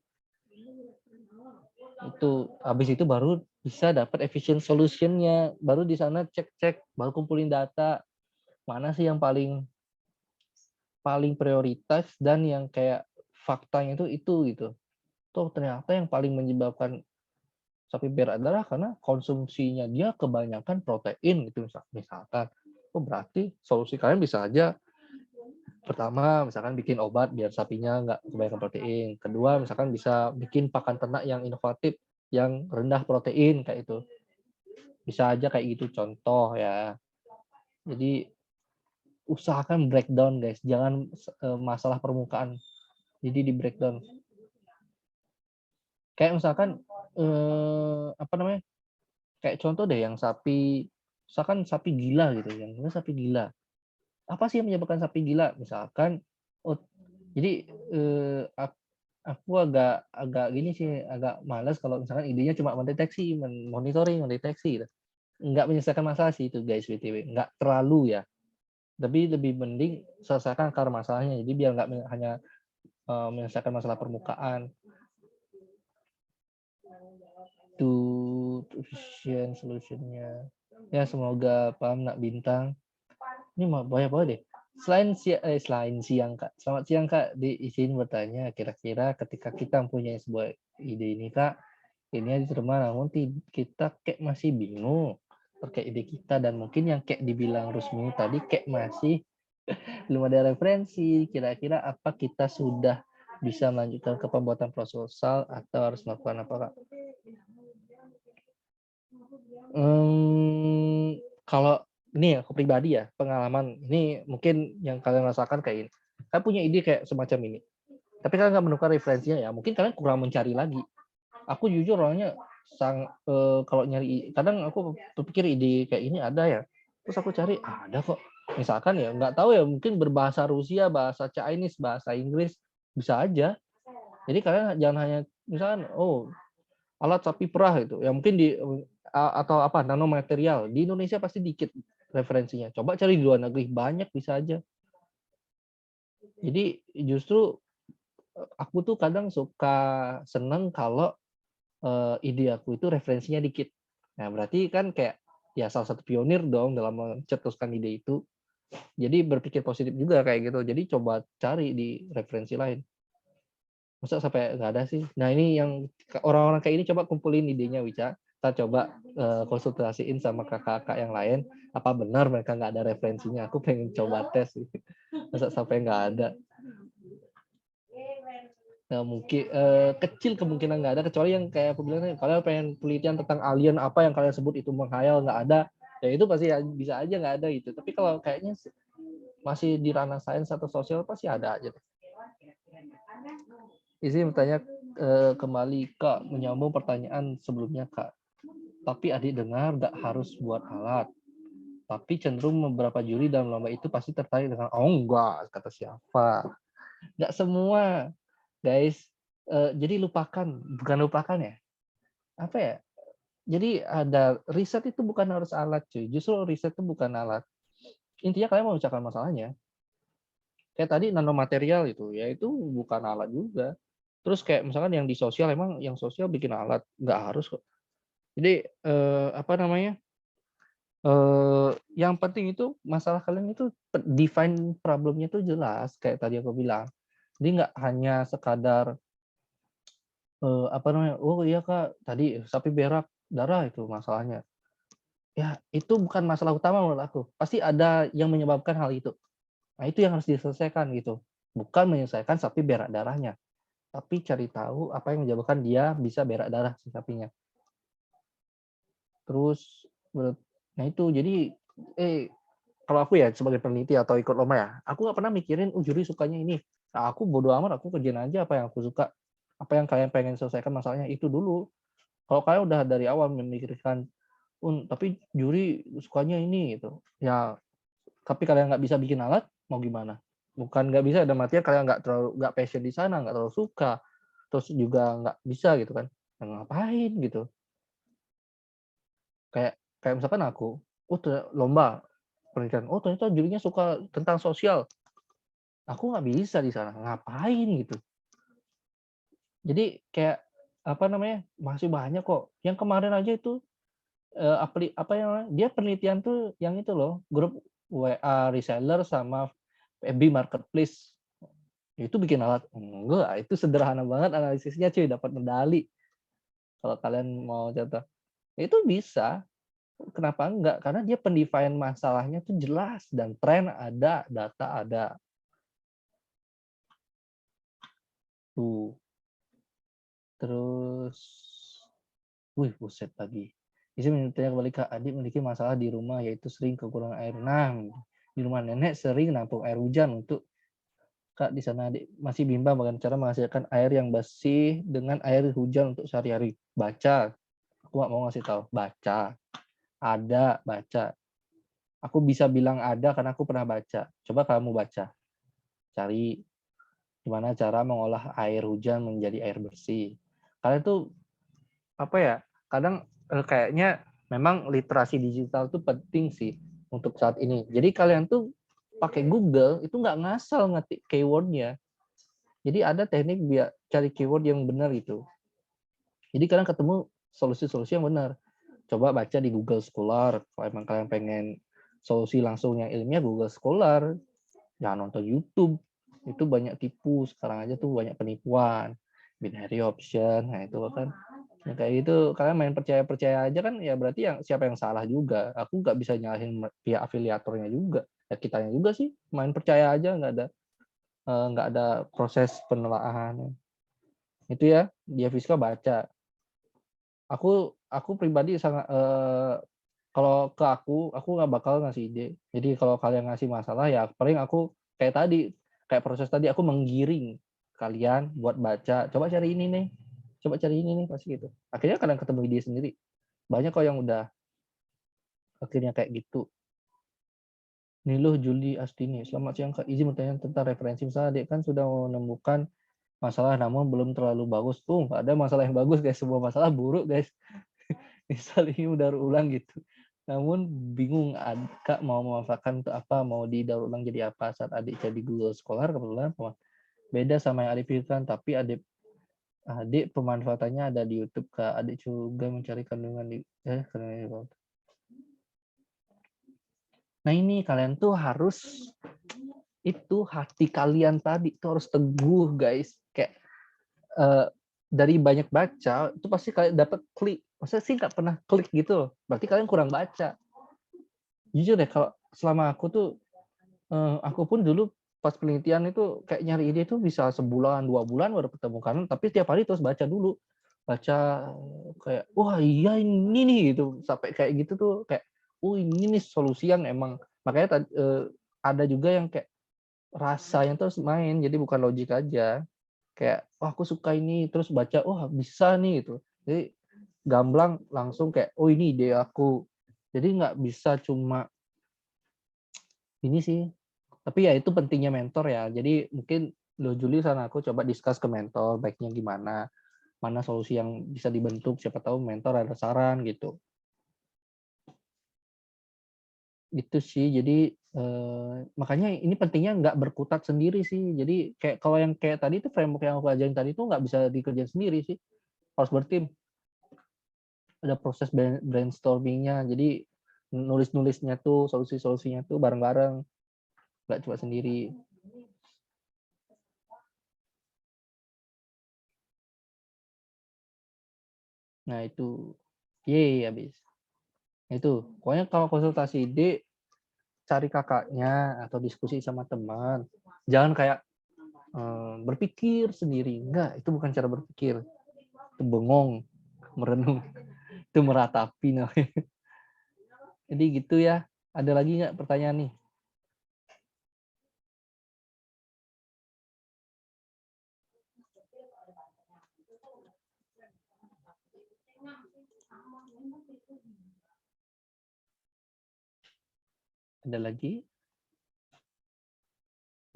Itu habis itu baru bisa dapat efficient solution-nya. Baru di sana cek-cek, baru kumpulin data. Mana sih yang paling prioritas dan yang kayak faktanya itu gitu. Tuh ternyata yang paling menyebabkan sapi berak darah karena konsumsinya dia kebanyakan protein gitu misalkan. Oh berarti solusi kalian bisa aja pertama misalkan bikin obat biar sapinya nggak kebanyakan protein. Kedua misalkan bisa bikin pakan ternak yang inovatif yang rendah protein kayak itu. Bisa aja kayak gitu contoh ya. Jadi usahakan breakdown guys, jangan masalah permukaan. Jadi di breakdown. Kayak misalkan apa namanya? Kayak contoh deh yang misalkan sapi gila gitu, yang ini sapi gila. Apa sih yang menyebabkan sapi gila? Misalkan, oh, jadi aku agak gini sih, agak malas kalau misalkan idenya cuma mendeteksi, monitoring, mendeteksi gitu. Nggak menyelesaikan masalah sih itu guys, BTW. Nggak terlalu ya. Tapi lebih mending selesaikan akar masalahnya. Jadi biar nggak hanya menyelesaikan masalah permukaan. Efficient solution-nya. Ya semoga paham nak Bintang. Ini mau banyak banget deh. Selain siang Kak. Selamat siang Kak. Diizin bertanya kira-kira ketika kita mempunyai sebuah ide ini Kak, ini diterima namun kita kayak masih bingung terkait ide kita dan mungkin yang kayak dibilang Rusmi tadi kayak masih belum ada referensi. Kira-kira apa kita sudah bisa melanjutkan ke pembuatan proposal atau harus melakukan apa Kak? Kalau ini ya, aku pribadi ya, pengalaman ini mungkin yang kalian rasakan kayak ini. Kalian punya ide kayak semacam ini. Tapi kalian nggak menemukan referensinya ya, mungkin kalian kurang mencari lagi. Aku jujur orangnya kalau nyari, kadang aku berpikir ide kayak ini ada ya. Terus aku cari, ada kok. Misalkan ya, nggak tahu ya, mungkin berbahasa Rusia, bahasa Chinese, bahasa Inggris, bisa aja. Jadi kalian jangan hanya, misalkan, oh alat sapi perah itu ya mungkin atau apa nanomaterial di Indonesia pasti dikit referensinya, coba cari di luar negeri banyak bisa aja. Jadi justru aku tuh kadang suka seneng kalau ide aku itu referensinya dikit. Nah berarti kan kayak ya salah satu pionir dong dalam mencetuskan ide itu. Jadi berpikir positif juga kayak gitu, jadi coba cari di referensi lain. Masa sampai nggak ada sih? Nah ini yang orang-orang kayak ini coba kumpulin idenya Wicca. Kita coba konsultasiin sama kakak-kakak yang lain. Apa benar mereka nggak ada referensinya? Aku pengen coba tes. Masa sampai nggak ada? Nah, mungkin kecil kemungkinan nggak ada. Kecuali yang kayak aku bilang, kalian pengen penelitian tentang alien apa yang kalian sebut itu menghayal nggak ada. Ya itu pasti bisa aja nggak ada gitu. Tapi kalau kayaknya masih di ranah sains atau sosial pasti ada aja. Izin bertanya kembali Kak, menyambung pertanyaan sebelumnya Kak. Tapi adik dengar nggak harus buat alat. Tapi cenderung beberapa juri dalam lomba itu pasti tertarik dengan, oh enggak, kata siapa. Nggak semua, guys. jadi bukan lupakan ya, apa ya, jadi ada riset itu bukan harus alat cuy, justru riset itu bukan alat. Intinya kalian mau memecahkan masalahnya. Kayak tadi nanomaterial itu bukan alat juga. Terus kayak misalkan yang di sosial, emang yang sosial bikin alat? Nggak harus kok. Jadi, apa namanya, yang penting itu masalah kalian itu define problem-nya itu jelas, kayak tadi aku bilang. Jadi nggak hanya sekadar, apa namanya, "Oh iya Kak, tadi sapi berak, darah itu masalahnya." Ya, itu bukan masalah utama menurut aku. Pasti ada yang menyebabkan hal itu. Nah, itu yang harus diselesaikan gitu. Bukan menyelesaikan sapi berak darahnya, tapi cari tahu apa yang menyebabkan dia bisa berak darah si sapinya. Terus nah itu jadi kalau aku ya sebagai peneliti atau ikut lomba ya, aku nggak pernah mikirin, juri sukanya ini. Nah, aku bodo amat, aku kerjain aja apa yang aku suka. Apa yang kalian pengen selesaikan masalahnya itu dulu. Kalau kalian udah dari awal memikirkan, tapi juri sukanya ini gitu. Ya, tapi kalian nggak bisa bikin alat, mau gimana? Bukan nggak bisa, dalam artian kalian nggak passion di sana, nggak terlalu suka, terus juga nggak bisa gitu kan. Ya, ngapain gitu? Kayak kayak misalkan aku, lomba penelitian, ternyata jurinya suka tentang sosial. Aku nggak bisa di sana, ngapain gitu. Jadi kayak apa namanya, masih banyak kok. Yang kemarin aja itu apa yang namanya, dia penelitian tuh yang itu loh, grup WA reseller sama FB marketplace. Itu bikin alat? Enggak, itu sederhana banget analisisnya cuy, dapat medali. Kalau kalian mau contoh. Itu bisa. Kenapa enggak? Karena dia pendefine masalahnya tuh jelas dan tren ada, data ada. Tuh. Terus buset lagi. Isi bertanya kembali Kak, adik memiliki masalah di rumah yaitu sering kekurangan air. Nah, di rumah nenek sering nampung air hujan untuk Kak di sana adik masih bimbang bagaimana cara menghasilkan air yang bersih dengan air hujan untuk sehari-hari. Baca. Aku nggak mau ngasih tahu. Baca. Ada, baca. Aku bisa bilang ada karena aku pernah baca. Coba kamu baca. Cari gimana cara mengolah air hujan menjadi air bersih. Kalian tuh apa ya? Kadang kayaknya memang literasi digital tuh penting sih untuk saat ini. Jadi kalian tuh pakai Google itu nggak ngasal ngetik keywordnya. Jadi ada teknik biar cari keyword yang benar itu. Jadi kalian ketemu solusi-solusi yang benar. Coba baca di Google Scholar. Kalau emang kalian pengen solusi langsung yang ilmiah, Google Scholar. Jangan nonton YouTube. Itu banyak tipu. Sekarang aja tuh banyak penipuan. Binary option. Nah itu kan. Ya, kayak gitu. Kalian main percaya-percaya aja kan. Ya berarti siapa yang salah juga. Aku nggak bisa nyalahin pihak afiliatornya juga. Ya kitanya juga sih. Main percaya aja. Nggak ada proses penelaahan. Itu ya. Dia Fiska baca. Aku pribadi sangat kalau ke aku nggak bakal ngasih ide. Jadi kalau kalian ngasih masalah ya paling aku kayak tadi, kayak proses tadi aku menggiring kalian buat baca, coba cari ini nih, coba cari ini nih, pasti gitu. Akhirnya kalian ketemu ide sendiri. Banyak kok yang udah akhirnya kayak gitu. Niluh Juli Astini, selamat siang Kak. Izin bertanya tentang referensi. Misalnya adik kan sudah menemukan masalah namun belum terlalu bagus. Nggak ada masalah yang bagus guys, semua masalah buruk guys. Misal ini udah ulang gitu. Namun bingung Kak mau memanfaatkan untuk apa, mau didaur ulang jadi apa. Saat adik jadi Google Scholar kebetulan beda sama yang adik pikirkan, tapi adik pemanfaatannya ada di YouTube Kak. Adik juga mencari kandungan di kandungan. Nah ini kalian tuh harus itu hati kalian tadi tuh harus teguh guys. Kayak dari banyak baca itu pasti kalian dapat klik. Maksudnya sih nggak pernah klik gitu. Berarti kalian kurang baca. Jujur deh kalau selama aku tuh aku pun dulu pas penelitian itu kayak nyari ide itu bisa sebulan 2 bulan baru ketemu kan. Tapi tiap hari terus baca dulu. Baca kayak wah iya ini nih gitu. Sampai kayak gitu tuh kayak ini nih solusi yang emang makanya ada juga yang kayak rasanya terus main jadi bukan logik aja kayak aku suka ini terus baca bisa nih itu jadi gamblang langsung kayak ini ide aku jadi nggak bisa cuma ini sih tapi ya itu pentingnya mentor ya jadi mungkin Juli sana aku coba discuss ke mentor baiknya gimana, mana solusi yang bisa dibentuk, siapa tahu mentor ada saran gitu. Gitu sih. Jadi makanya ini pentingnya nggak berkutat sendiri sih. Jadi kayak kalau yang kayak tadi itu framework yang aku ajarin tadi itu nggak bisa dikerjain sendiri sih. Harus bertim. Ada proses brainstormingnya. Jadi nulis-nulisnya tuh solusi-solusinya tuh bareng-bareng, nggak cuma sendiri. Nah itu, habis. Itu, pokoknya kalau konsultasi ide, cari kakaknya atau diskusi sama teman. Jangan kayak berpikir sendiri. Enggak, itu bukan cara berpikir. Itu bengong, merenung, itu meratapi namanya. Jadi gitu ya. Ada lagi nggak pertanyaan nih? Ada lagi?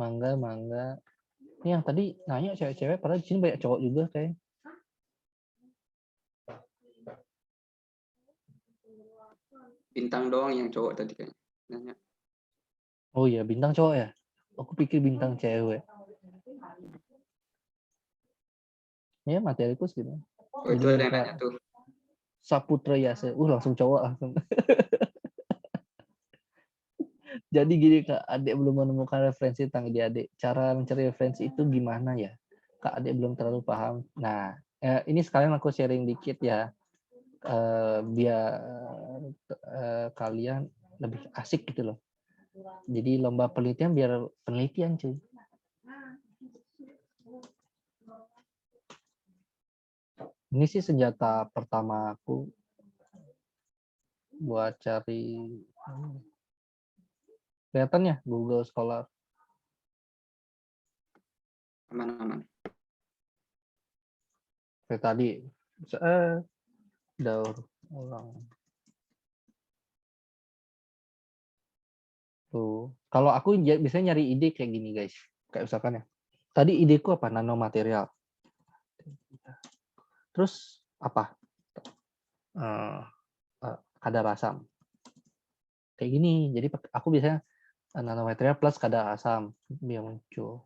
Mangga. Ini yang tadi nanya cewek-cewek, padahal di sini banyak cowok juga kayak. Bintang doang yang cowok tadi kayaknya nanya. Oh iya, bintang cowok ya? Aku pikir bintang cewek. Ya, materiku gitu. Oh, itu ada yang nanya tuh. Saputra Yase. Langsung cowok langsung. Jadi gini Kak, adik belum menemukan referensi tentang adik. Cara mencari referensi itu gimana ya? Kak, adik belum terlalu paham. Nah, ini sekalian aku sharing dikit ya. Biar kalian lebih asik gitu loh. Jadi lomba penelitian biar penelitian cuy. Ini sih senjata pertama aku buat cari. Kelihatan ya Google Scholar. Aman. Kayak tadi. Daur ulang. Tuh. Kalau aku biasanya nyari ide kayak gini guys. Kayak misalkan ya. Tadi ideku apa? Nanomaterial. Terus apa? Kadar asam. Kayak gini. Jadi aku biasanya nanomaterial plus kadar asam yang muncul.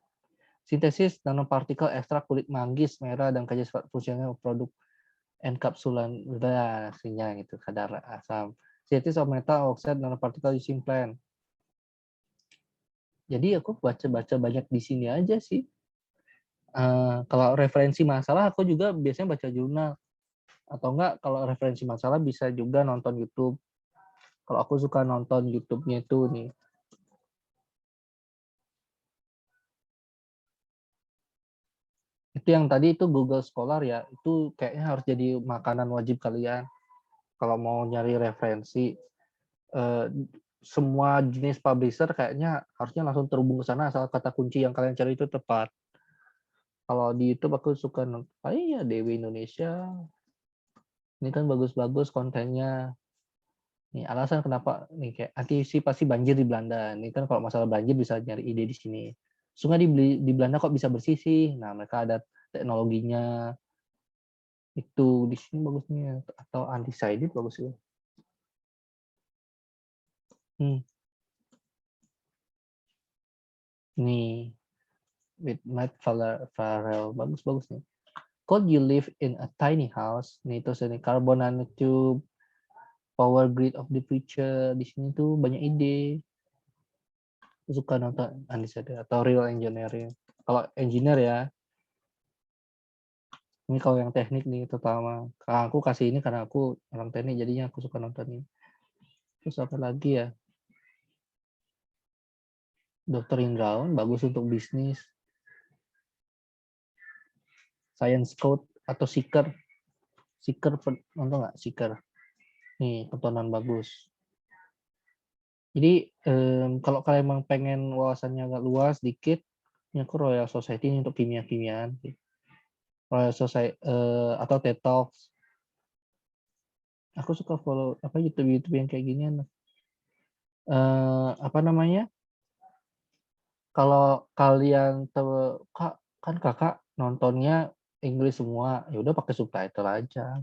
Sintesis nanopartikel ekstrak kulit manggis merah dan kaji sifat fungsional produk enkapsulan hasilnya gitu kadar asam. Sintesis of metal oxide nanopartikel using plant. Jadi aku baca banyak di sini aja sih. Kalau referensi masalah aku juga biasanya baca jurnal. Atau enggak kalau referensi masalah bisa juga nonton YouTube. Kalau aku suka nonton YouTube-nya itu nih. Itu yang tadi itu Google Scholar ya. Itu kayaknya harus jadi makanan wajib kalian. Kalau mau nyari referensi. Semua jenis publisher kayaknya harusnya langsung terhubung ke sana asal kata kunci yang kalian cari itu tepat. Kalau di YouTube aku suka nonton, ya Dewi Indonesia. Ini kan bagus-bagus kontennya. Nih alasan kenapa nih kayak antisipasi banjir di Belanda. Ini kan kalau masalah banjir bisa nyari ide di sini. Sungai di Belanda kok bisa bersih sih? Nah, mereka ada teknologinya. Itu di sini bagusnya atau undecided bagus juga. Nih, with Matt Farrell bagus nih. Could you live in a tiny house? Nih terus ini carbon nanotube, power grid of the future. Di sini tuh banyak ide. Suka nonton undecided atau real engineering. Kalau engineer ya, ini kalau yang teknik nih terutama. Aku kasih ini karena aku orang teknik jadinya aku suka nonton ini. Terus apa lagi ya? Dr. Indrawan bagus untuk bisnis. Science Code atau Seeker. Seeker nonton nggak? Seeker. Nih tontonan bagus. Jadi kalau kalian emang pengen wawasannya agak luas dikit, ini aku Royal Society ini untuk kimia-kimiaan. Royal Society atau TED Talks. Aku suka follow YouTube yang kayak ginian. Apa namanya? kalau kalian Kak, kan Kakak nontonnya Inggris semua, ya udah pakai subtitle aja.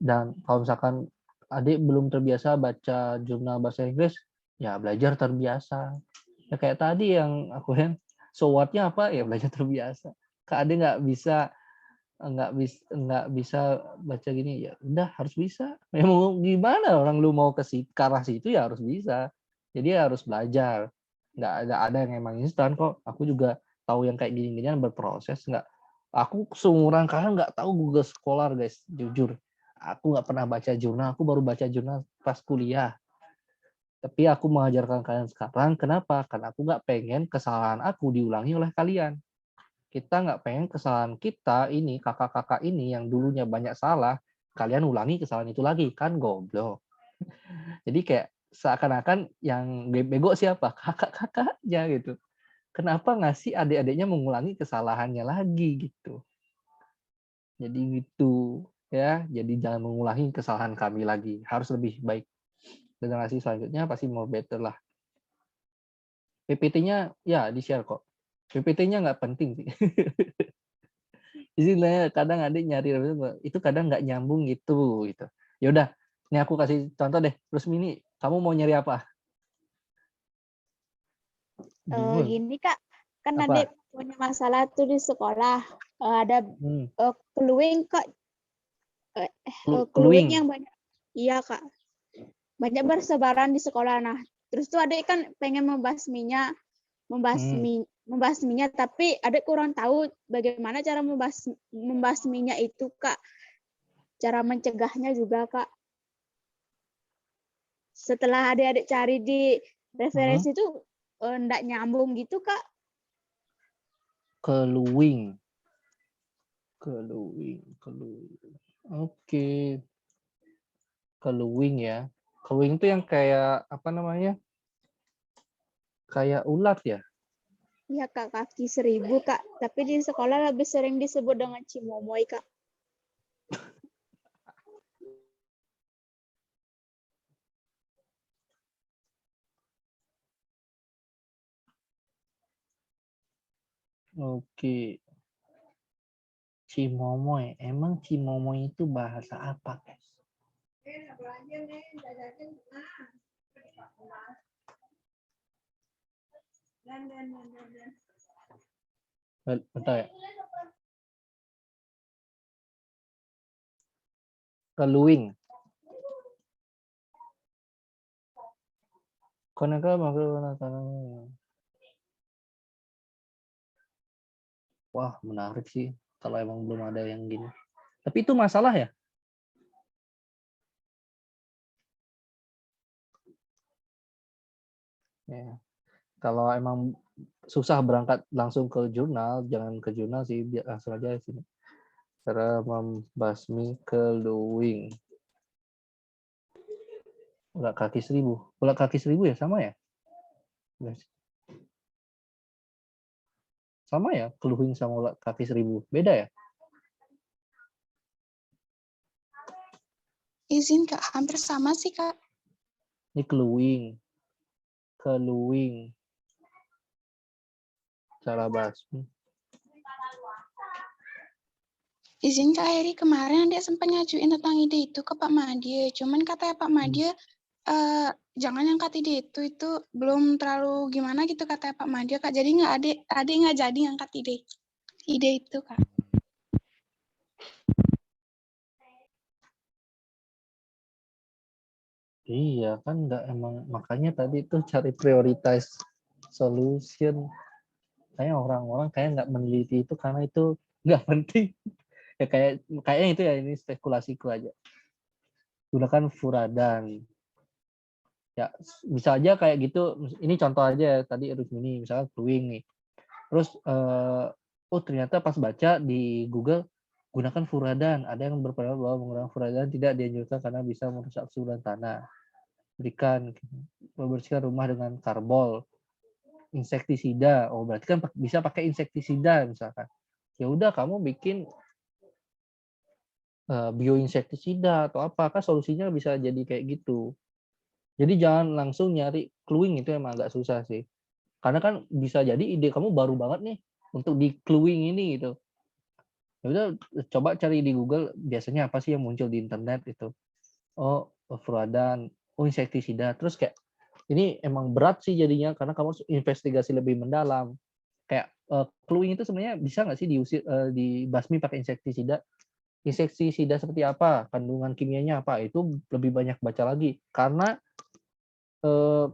Dan kalau misalkan adik belum terbiasa baca jurnal bahasa Inggris, ya belajar terbiasa. Ya kayak tadi yang aku yang so what-nya apa ya belajar terbiasa. Kak adik nggak bisa baca gini ya udah harus bisa. Ya mau gimana orang lu mau ke arah situ ya harus bisa. Jadi harus belajar. Nggak ada yang emang instan kok. Aku juga tahu yang kayak gini-ginian berproses nggak. Aku seumuran kalian nggak tahu Google Scholar guys, jujur. Aku nggak pernah baca jurnal, aku baru baca jurnal pas kuliah. Tapi aku mengajarkan kalian sekarang, kenapa? Karena aku nggak pengen kesalahan aku diulangi oleh kalian. Kita nggak pengen kesalahan kita ini, kakak-kakak ini yang dulunya banyak salah, kalian ulangi kesalahan itu lagi, kan goblok. Jadi kayak seakan-akan yang bego siapa? Kakak-kakaknya gitu. Kenapa ngasih adik-adiknya mengulangi kesalahannya lagi gitu. Jadi gitu ya. Jadi jangan mengulangi kesalahan kami lagi. Harus lebih baik. Generasi selanjutnya pasti more better lah. PPT-nya ya di-share kok. PPT-nya nggak penting sih. Di sini kadang adik nyari itu kadang nggak nyambung gitu. Ya udah, ini aku kasih contoh deh. Terus Mini, kamu mau nyari apa? Bingung. Gini Kak, kan Apa? adik punya masalah tuh di sekolah. Ada Hmm. cluing Kak, cluing Cluing. yang banyak. Iya Kak, banyak bersebaran di sekolah. Nah, terus tuh adik kan pengen membasminya, tapi adik kurang tahu bagaimana cara membasminya itu Kak. Cara mencegahnya juga Kak. Setelah adik-adik cari di referensi itu enggak nyambung gitu Kak. Cluing. Oke. Cluing ya. Cluing itu yang kayak apa namanya? Kayak ulat ya? Iya Kak, kaki 1000 Kak. Tapi di sekolah lebih sering disebut dengan cimomoy Kak. Oke. Cimomoy. Emang cimomoy itu bahasa apa, guys? Bentar ya. Keluing. Koneka wah, menarik sih kalau emang belum ada yang gini. Tapi itu masalah ya? Ya. Kalau emang susah berangkat langsung ke jurnal, jangan ke jurnal sih, biar langsung aja di sini. Cara membasmi keluing. Ulat kaki 1000. Ulat kaki 1000 ya sama ya? Sama ya, keluing sama ulat kaki 1000. Beda ya? Izin Kak, hampir sama sih Kak. Ini keluing. Cara basmi. Izin Kak Heri, kemarin dia sempat ngajuin tentang ide itu ke Pak Madie. Cuman katanya Pak Madie, jangan angkat ide itu belum terlalu gimana gitu katanya Pak Madie Kak. Jadi adik nggak jadi angkat ide itu Kak. Iya kan enggak emang makanya tadi tuh cari prioritas solution. Kayak orang-orang kayak nggak meneliti itu karena itu nggak penting. Ya kayaknya itu ya ini spekulasiku aja. Gunakan furadan. Ya bisa aja kayak gitu. Ini contoh aja ya, tadi Rusmini misalnya cluing nih. Terus ternyata pas baca di Google gunakan furadan. Ada yang berpendapat bahwa menggunakan furadan tidak dianjurkan karena bisa merusak subur tanah. Membersihkan rumah dengan karbol, insektisida. Oh berarti kan bisa pakai insektisida misalkan. Ya udah kamu bikin bioinsektisida atau apa, kan solusinya bisa jadi kayak gitu. Jadi jangan langsung nyari cluing, itu emang agak susah sih. Karena kan bisa jadi ide kamu baru banget nih untuk di cluing ini gitu. Ya udah coba cari di Google biasanya apa sih yang muncul di internet itu. Oh, fluadan, oh insektisida. Terus kayak ini emang berat sih jadinya karena kamu harus investigasi lebih mendalam. Kayak cluing itu sebenarnya bisa nggak sih dibasmi pakai insektisida? Insektisida seperti apa? Kandungan kimianya apa? Itu lebih banyak baca lagi. Karena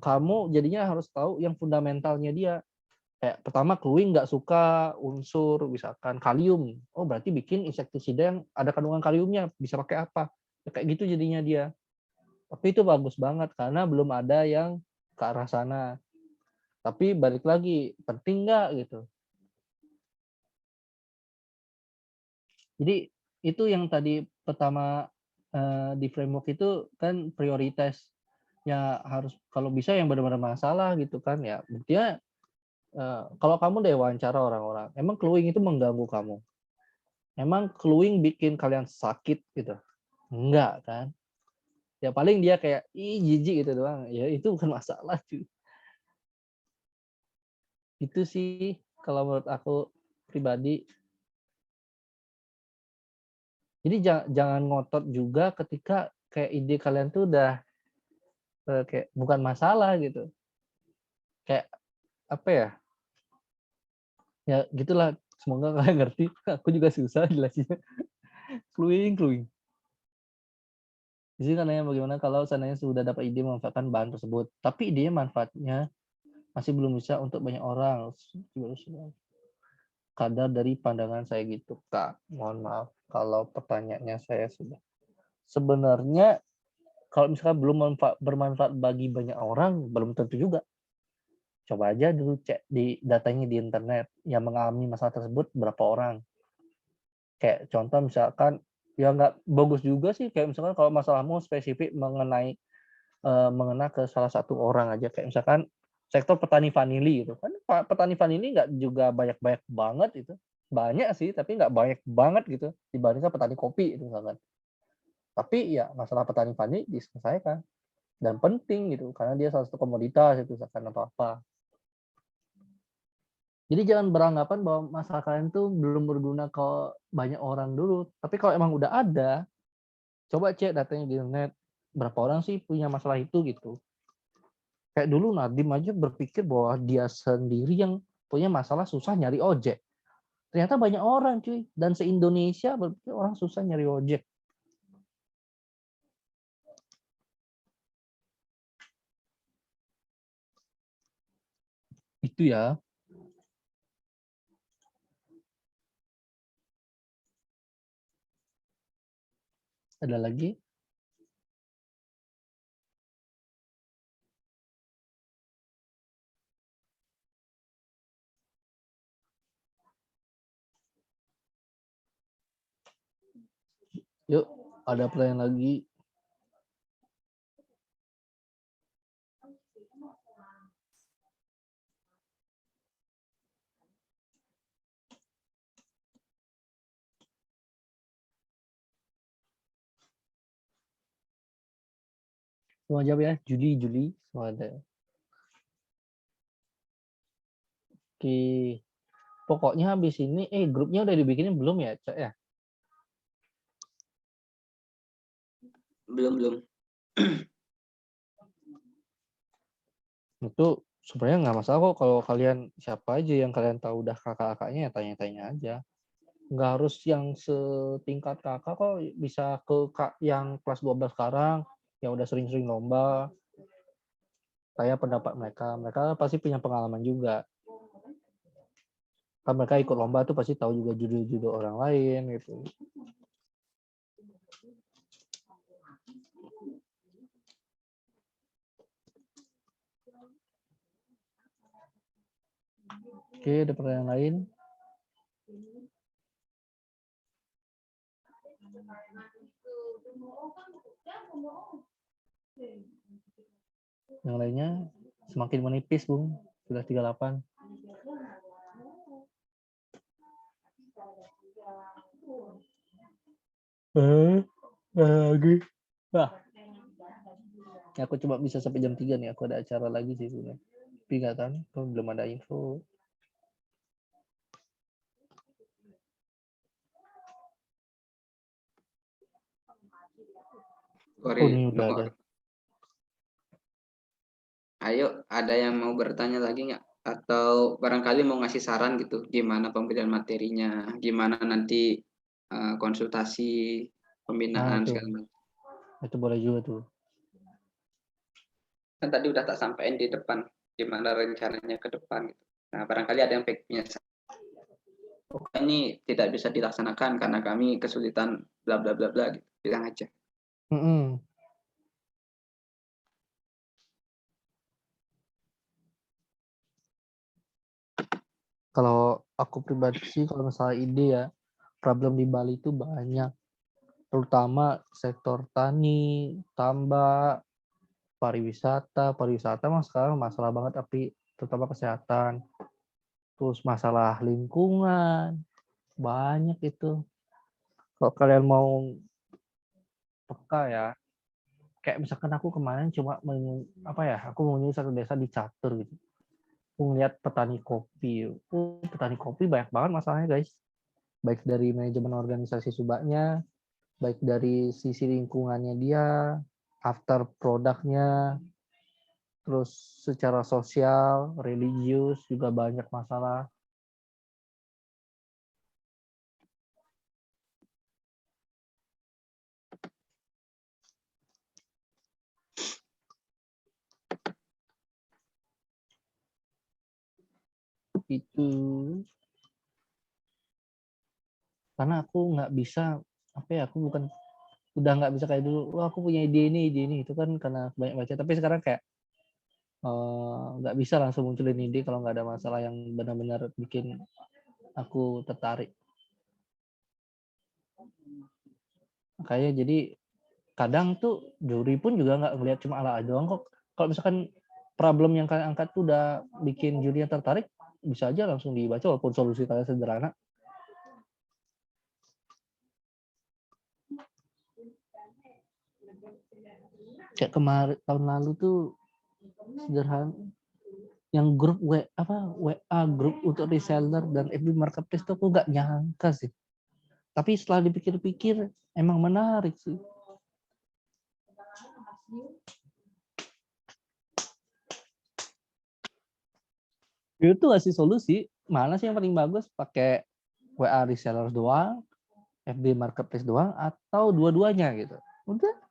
kamu jadinya harus tahu yang fundamentalnya dia. Kayak pertama cluing nggak suka unsur misalkan kalium. Oh berarti bikin insektisida yang ada kandungan kaliumnya. Bisa pakai apa? Ya, kayak gitu jadinya dia. Tapi itu bagus banget karena belum ada yang ke arah sana. Tapi balik lagi, penting nggak gitu. Jadi itu yang tadi pertama di framework itu kan prioritas ya harus kalau bisa yang benar-benar masalah gitu kan ya. Buktinya kalau kamu deh wawancara orang-orang, emang cluing itu mengganggu kamu? Emang cluing bikin kalian sakit gitu? Enggak kan? Ya paling dia kayak ih jijik gitu doang. Ya itu bukan masalah cuy. Itu sih kalau menurut aku pribadi. Jadi jangan ngotot juga ketika kayak ide kalian tuh udah kayak bukan masalah gitu. Kayak apa ya? Ya gitulah. Semoga kalian ngerti. Aku juga susah jelasinnya. Cluing. Jadi karena bagaimana kalau seandainya sudah dapat ide memanfaatkan bahan tersebut, tapi idenya manfaatnya masih belum bisa untuk banyak orang. Kadar dari pandangan saya gitu, Kak. Mohon maaf kalau pertanyaannya saya sudah. Sebenarnya kalau misalkan belum bermanfaat bagi banyak orang, belum tentu juga. Coba aja dulu cek di datanya di internet yang mengalami masalah tersebut berapa orang. Kayak contoh misalkan ya nggak bagus juga sih kayak misalkan kalau masalahmu spesifik mengena ke salah satu orang aja kayak misalkan sektor petani vanili gitu kan petani vanili nggak juga banyak banget itu banyak sih tapi nggak banyak banget gitu dibandingkan petani kopi itu misalkan tapi ya masalah petani vanili diselesaikan dan penting gitu karena dia salah satu komoditas itu misalkan atau apa. Jadi jangan beranggapan bahwa masalah kalian tuh belum berguna ke banyak orang dulu. Tapi kalau emang udah ada, coba cek datanya di internet. Berapa orang sih punya masalah itu gitu. Kayak dulu Nadim aja berpikir bahwa dia sendiri yang punya masalah susah nyari ojek. Ternyata banyak orang cuy. Dan se-Indonesia berpikir orang susah nyari ojek. Itu ya. Ada lagi? Yuk, ada pertanyaan lagi. Semua jawab ya, Juli, semua ada. Oke, pokoknya habis ini, grupnya udah dibikinin belum ya, Cak ya? Belum. Itu sebenarnya nggak masalah kok kalau kalian siapa aja yang kalian tahu udah kakak-kakaknya ya tanya-tanya aja. Nggak harus yang setingkat kakak kok bisa ke kak yang kelas 12 sekarang yang udah sering-sering lomba. Kayak pendapat mereka pasti punya pengalaman juga. Kan mereka ikut lomba tuh pasti tahu juga judul-judul orang lain gitu. Oke, ada pertanyaan lain? Yang lainnya semakin menipis, Bung. Sudah 38. Lagi. Wah. Ya, aku coba bisa sampai jam 3 nih. Aku ada acara lagi sih sebenarnya. tapi nggak tahu kok belum ada info. Sorry, Oh, ini udah Noko. ada. Ayo, ada yang mau bertanya lagi nggak? Atau barangkali mau ngasih saran gitu, gimana pembelian materinya, gimana nanti konsultasi, Nah, pembinaan itu segala macam. itu boleh juga tuh. Kan tadi udah tak sampaikan di depan, gimana rencananya ke depan gitu. Nah, barangkali ada yang punya ini tidak bisa dilaksanakan karena kami kesulitan bla bla bla bla gitu. Bilang aja. Mm-mm. Kalau aku pribadi sih, kalau masalah ide ya, problem di Bali itu banyak, terutama sektor tani, tambak, pariwisata. Pariwisata mah sekarang masalah banget, tapi terutama kesehatan. Terus masalah lingkungan, banyak itu. Kalau kalian mau peka ya, kayak misalkan aku kemarin cuma aku mengunjungi satu desa di Catur gitu. Aku ngeliat petani kopi. Petani kopi banyak banget masalahnya guys. Baik dari manajemen organisasi subaknya, baik dari sisi lingkungannya dia, after produknya, terus secara sosial, religius juga banyak masalah. Itu karena aku nggak bisa, aku udah nggak bisa kayak dulu. Wah, aku punya ide ini itu kan karena banyak baca. Tapi sekarang kayak nggak bisa langsung munculin ide kalau nggak ada masalah yang benar-benar bikin aku tertarik. Makanya jadi kadang tuh juri pun juga nggak ngeliat cuma ala doang kok. Kalau misalkan problem yang kalian angkat tuh udah bikin jurinya tertarik, bisa aja langsung dibaca walaupun solusi kalian sederhana. Kayak kemarin tahun lalu tuh sederhana, yang grup WA grup untuk reseller dan FB marketplace tuh aku nggak nyangka sih. Tapi setelah dipikir-pikir emang menarik sih. Itu ngasih solusi, mana sih yang paling bagus, pakai WA reseller doang, FB marketplace doang, atau dua-duanya gitu. Udah.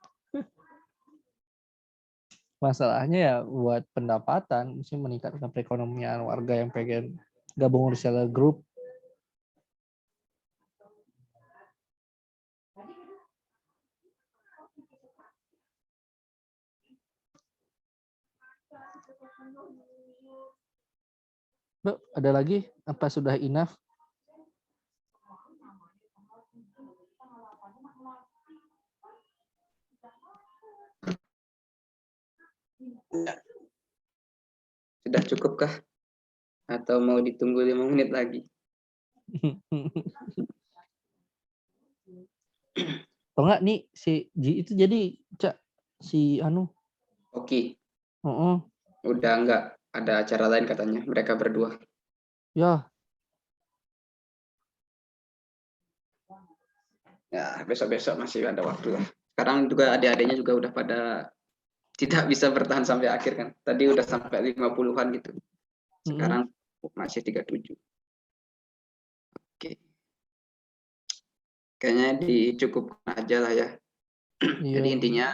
Masalahnya ya buat pendapatan, mesti meningkatkan perekonomian warga yang pengen gabung reseller group. Bro, ada lagi? Apa sudah enough? Sudah cukupkah? Atau mau ditunggu 5 menit lagi? Atau enggak nih si Ji itu jadi Cak si Oke. uh-uh. Udah nggak ada acara lain katanya, mereka berdua. Ya, Ya, besok-besok masih ada waktu lah. Sekarang juga adik-adiknya juga udah pada tidak bisa bertahan sampai akhir kan. Tadi udah sampai 50-an gitu. Sekarang masih 37. Oke. Kayaknya dicukupkan aja lah ya. iya. Jadi intinya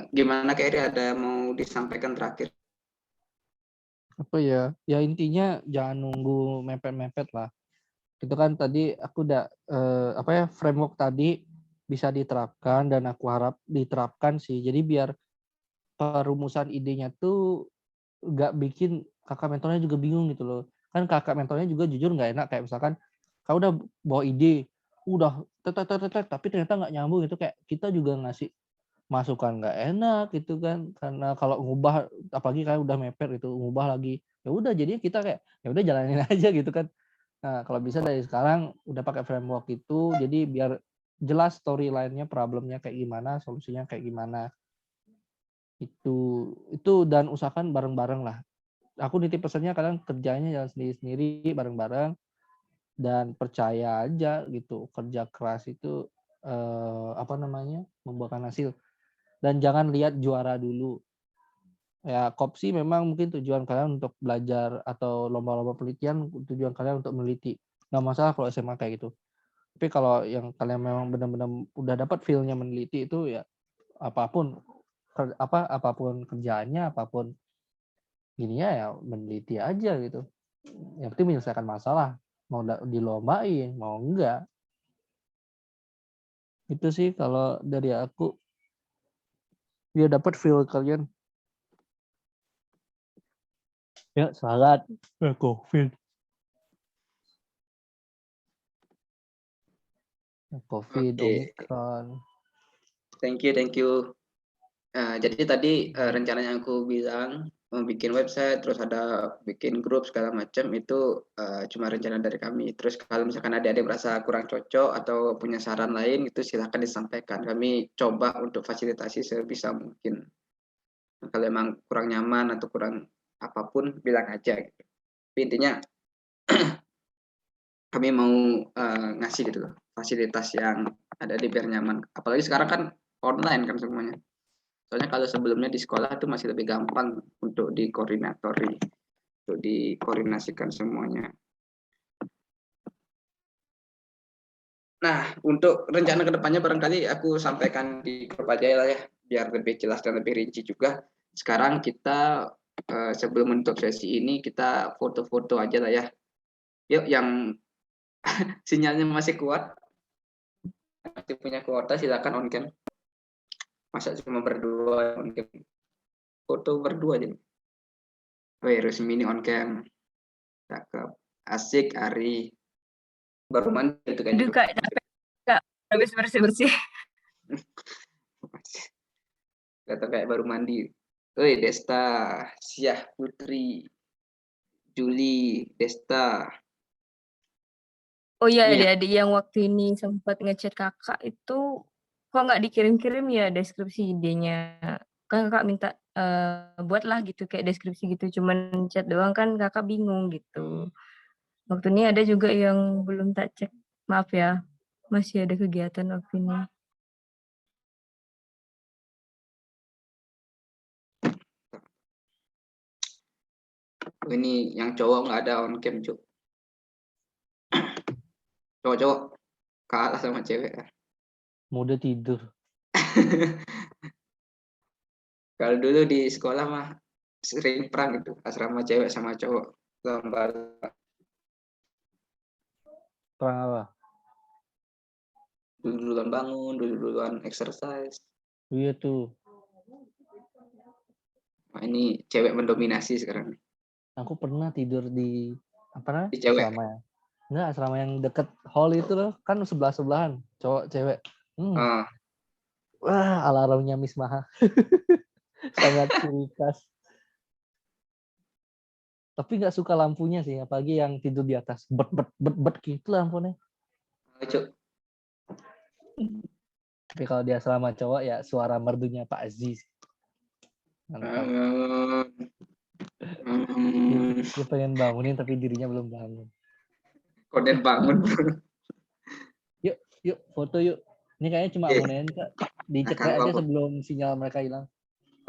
gimana Kak Eri, ada mau disampaikan terakhir? Apa ya? Ya intinya jangan nunggu mepet-mepet lah. Itu kan tadi aku udah framework tadi bisa diterapkan dan aku harap diterapkan sih. Jadi biar perumusan idenya tuh nggak bikin kakak mentornya juga bingung gitu loh. Kan kakak mentornya juga jujur nggak enak, kayak misalkan kau udah bawa ide, udah tapi ternyata nggak nyambung, itu kayak kita juga ngasih masukan nggak enak gitu kan, karena kalau ngubah apalagi kayak udah mepet itu ngubah lagi, ya udah jadi kita kayak ya udah jalanin aja gitu kan. Nah kalau bisa dari sekarang udah pakai framework itu, jadi biar jelas storyline-nya, problemnya kayak gimana, solusinya kayak gimana. Itu dan usahakan bareng-bareng lah. Aku nitip pesannya kalian kerjanya jangan sendiri-sendiri, bareng-bareng, dan percaya aja gitu, kerja keras itu membuahkan hasil. Dan jangan lihat juara dulu. Ya, kopsi memang mungkin tujuan kalian untuk belajar atau lomba-lomba penelitian, tujuan kalian untuk meneliti. Nggak masalah kalau SMA kayak gitu. Tapi kalau yang kalian memang benar-benar udah dapat feel-nya meneliti itu ya apapun kerjaannya, apapun gininya ya meneliti aja gitu. Yang penting menyelesaikan masalah, mau dilombain, mau enggak. Itu sih kalau dari aku, biar dapat feel kalian. Ya, semangat. COVID. COVID, Oke, Omicron. thank you. Jadi tadi rencana yang aku bilang mau bikin website, terus ada bikin grup segala macam itu cuma rencana dari kami. Terus kalau misalkan adik-adik merasa kurang cocok atau punya saran lain itu silahkan disampaikan. Kami coba untuk fasilitasi sebisa mungkin. Kalau emang kurang nyaman atau kurang apapun bilang aja. Gitu. Tapi intinya kami mau ngasih gitu loh fasilitas yang ada di biar nyaman. Apalagi sekarang kan online kan semuanya. Soalnya kalau sebelumnya di sekolah itu masih lebih gampang untuk untuk dikoordinasikan semuanya. Nah, untuk rencana kedepannya barangkali aku sampaikan di grup aja ya, biar lebih jelas dan lebih rinci juga. Sekarang kita sebelum menutup sesi ini kita foto-foto aja lah ya. Yuk, yang sinyalnya masih kuat, masih punya kuota silakan on cam. Masa cuma berdua on cam? Foto berdua aja. Wih, Rusmini on cam. Cakep. Asik, Ari. Baru mandi itu kayaknya. Aduh kak, capek kak, habis bersih-bersih. Kata kayak baru mandi. Woi, Desta, Syah Putri, Juli, Desta. Oh iya, Ini ya. adik-adik yang waktu ini sempat ngechat kakak itu kok nggak dikirim-kirim ya deskripsi idenya? Kan kakak minta buatlah gitu kayak deskripsi gitu, cuman chat doang kan kakak bingung gitu. Waktu ini ada juga yang belum tak cek, maaf ya, masih ada kegiatan waktu ini. Ini yang cowok nggak ada on cam, Cuk. Cowok-cowok kalah sama cewek. Mudah tidur. Kalau dulu di sekolah mah sering perang gitu, asrama cewek sama cowok. Lomba Perang apa? duluan bangun, duluan exercise. Iya tuh. Nah, ini cewek mendominasi sekarang. Aku pernah tidur di Di cewek. asrama ya. Enggak, asrama yang deket hall itu loh, kan sebelah-sebelahan, cowok cewek. Oh, Wah, alarmnya Miss Maha. Sangat ciri khas. Tapi nggak suka lampunya sih, apalagi yang tidur di atas. Bet gitu lampunya. Cuk. Tapi kalau dia asrama cowok ya suara merdunya Pak Aziz. Mantap. Dia pengen bangunin tapi dirinya belum bangun. Koden bangun. Yuk, foto yuk. Ini kayaknya cuma abonen Kak. Dicekrek aja sebelum sinyal mereka hilang.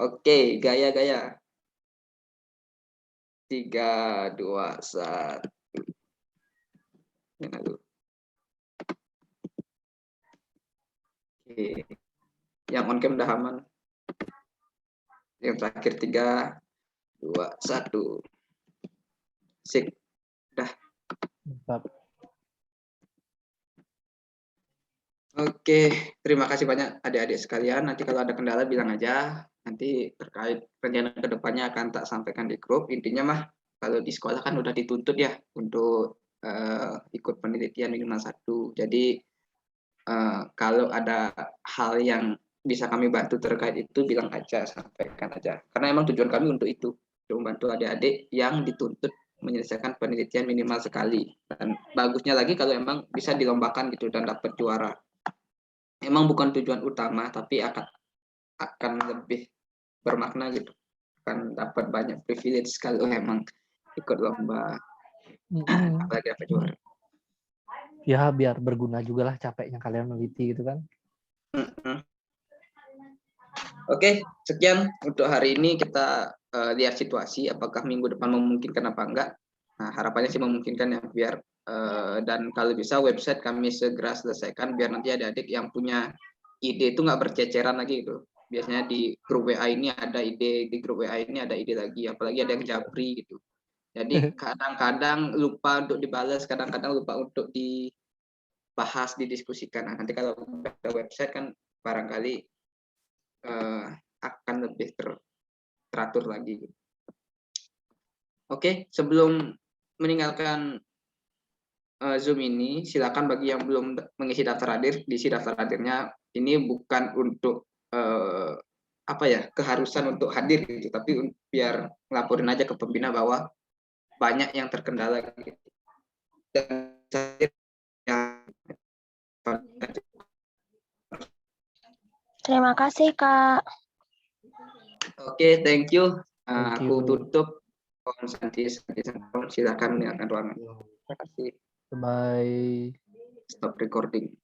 Oke, gaya-gaya. 3, 2, 1. Oke. Yang on cam udah aman. Yang terakhir 3, 2, 1. Sik. Dah. Mantap. Oke, terima kasih banyak adik-adik sekalian. Nanti kalau ada kendala bilang aja. Nanti terkait rencana kedepannya akan tak sampaikan di grup. Intinya mah kalau di sekolah kan udah dituntut ya untuk ikut penelitian minimal 1. Jadi kalau ada hal yang bisa kami bantu terkait itu bilang aja, sampaikan aja. Karena emang tujuan kami untuk itu, untuk membantu adik-adik yang dituntut menyelesaikan penelitian minimal sekali. Dan bagusnya lagi kalau emang bisa dilombakan gitu dan dapat juara. Emang bukan tujuan utama, tapi akan lebih bermakna gitu, akan dapat banyak privilege kalau memang ikut lomba apalagi dapat juara. Ya biar berguna juga lah capeknya kalian meneliti gitu kan. Oke, sekian untuk hari ini. Kita lihat situasi apakah minggu depan memungkinkan apa enggak. Nah, harapannya sih memungkinkan ya, biar dan kalau bisa website kami segera selesaikan biar nanti adik-adik yang punya ide itu nggak berceceran lagi gitu. Biasanya di grup WA ini ada ide, di grup WA ini ada ide lagi, apalagi ada yang japri gitu. Jadi kadang-kadang lupa untuk dibalas, kadang-kadang lupa untuk dibahas, didiskusikan. Nah, nanti kalau ada website kan barangkali akan lebih teratur lagi. Oke, sebelum meninggalkan Zoom ini, silakan bagi yang belum mengisi daftar hadir, diisi daftar hadirnya. Ini bukan untuk keharusan untuk hadir gitu, tapi biar ngelaporin aja ke pembina bahwa banyak yang terkendala gitu. Dan Terima kasih, Kak. Oke, thank you. Thank Aku you. tutup. Silakan meninggalkan ruangan. Terima kasih. Bye. Stop recording.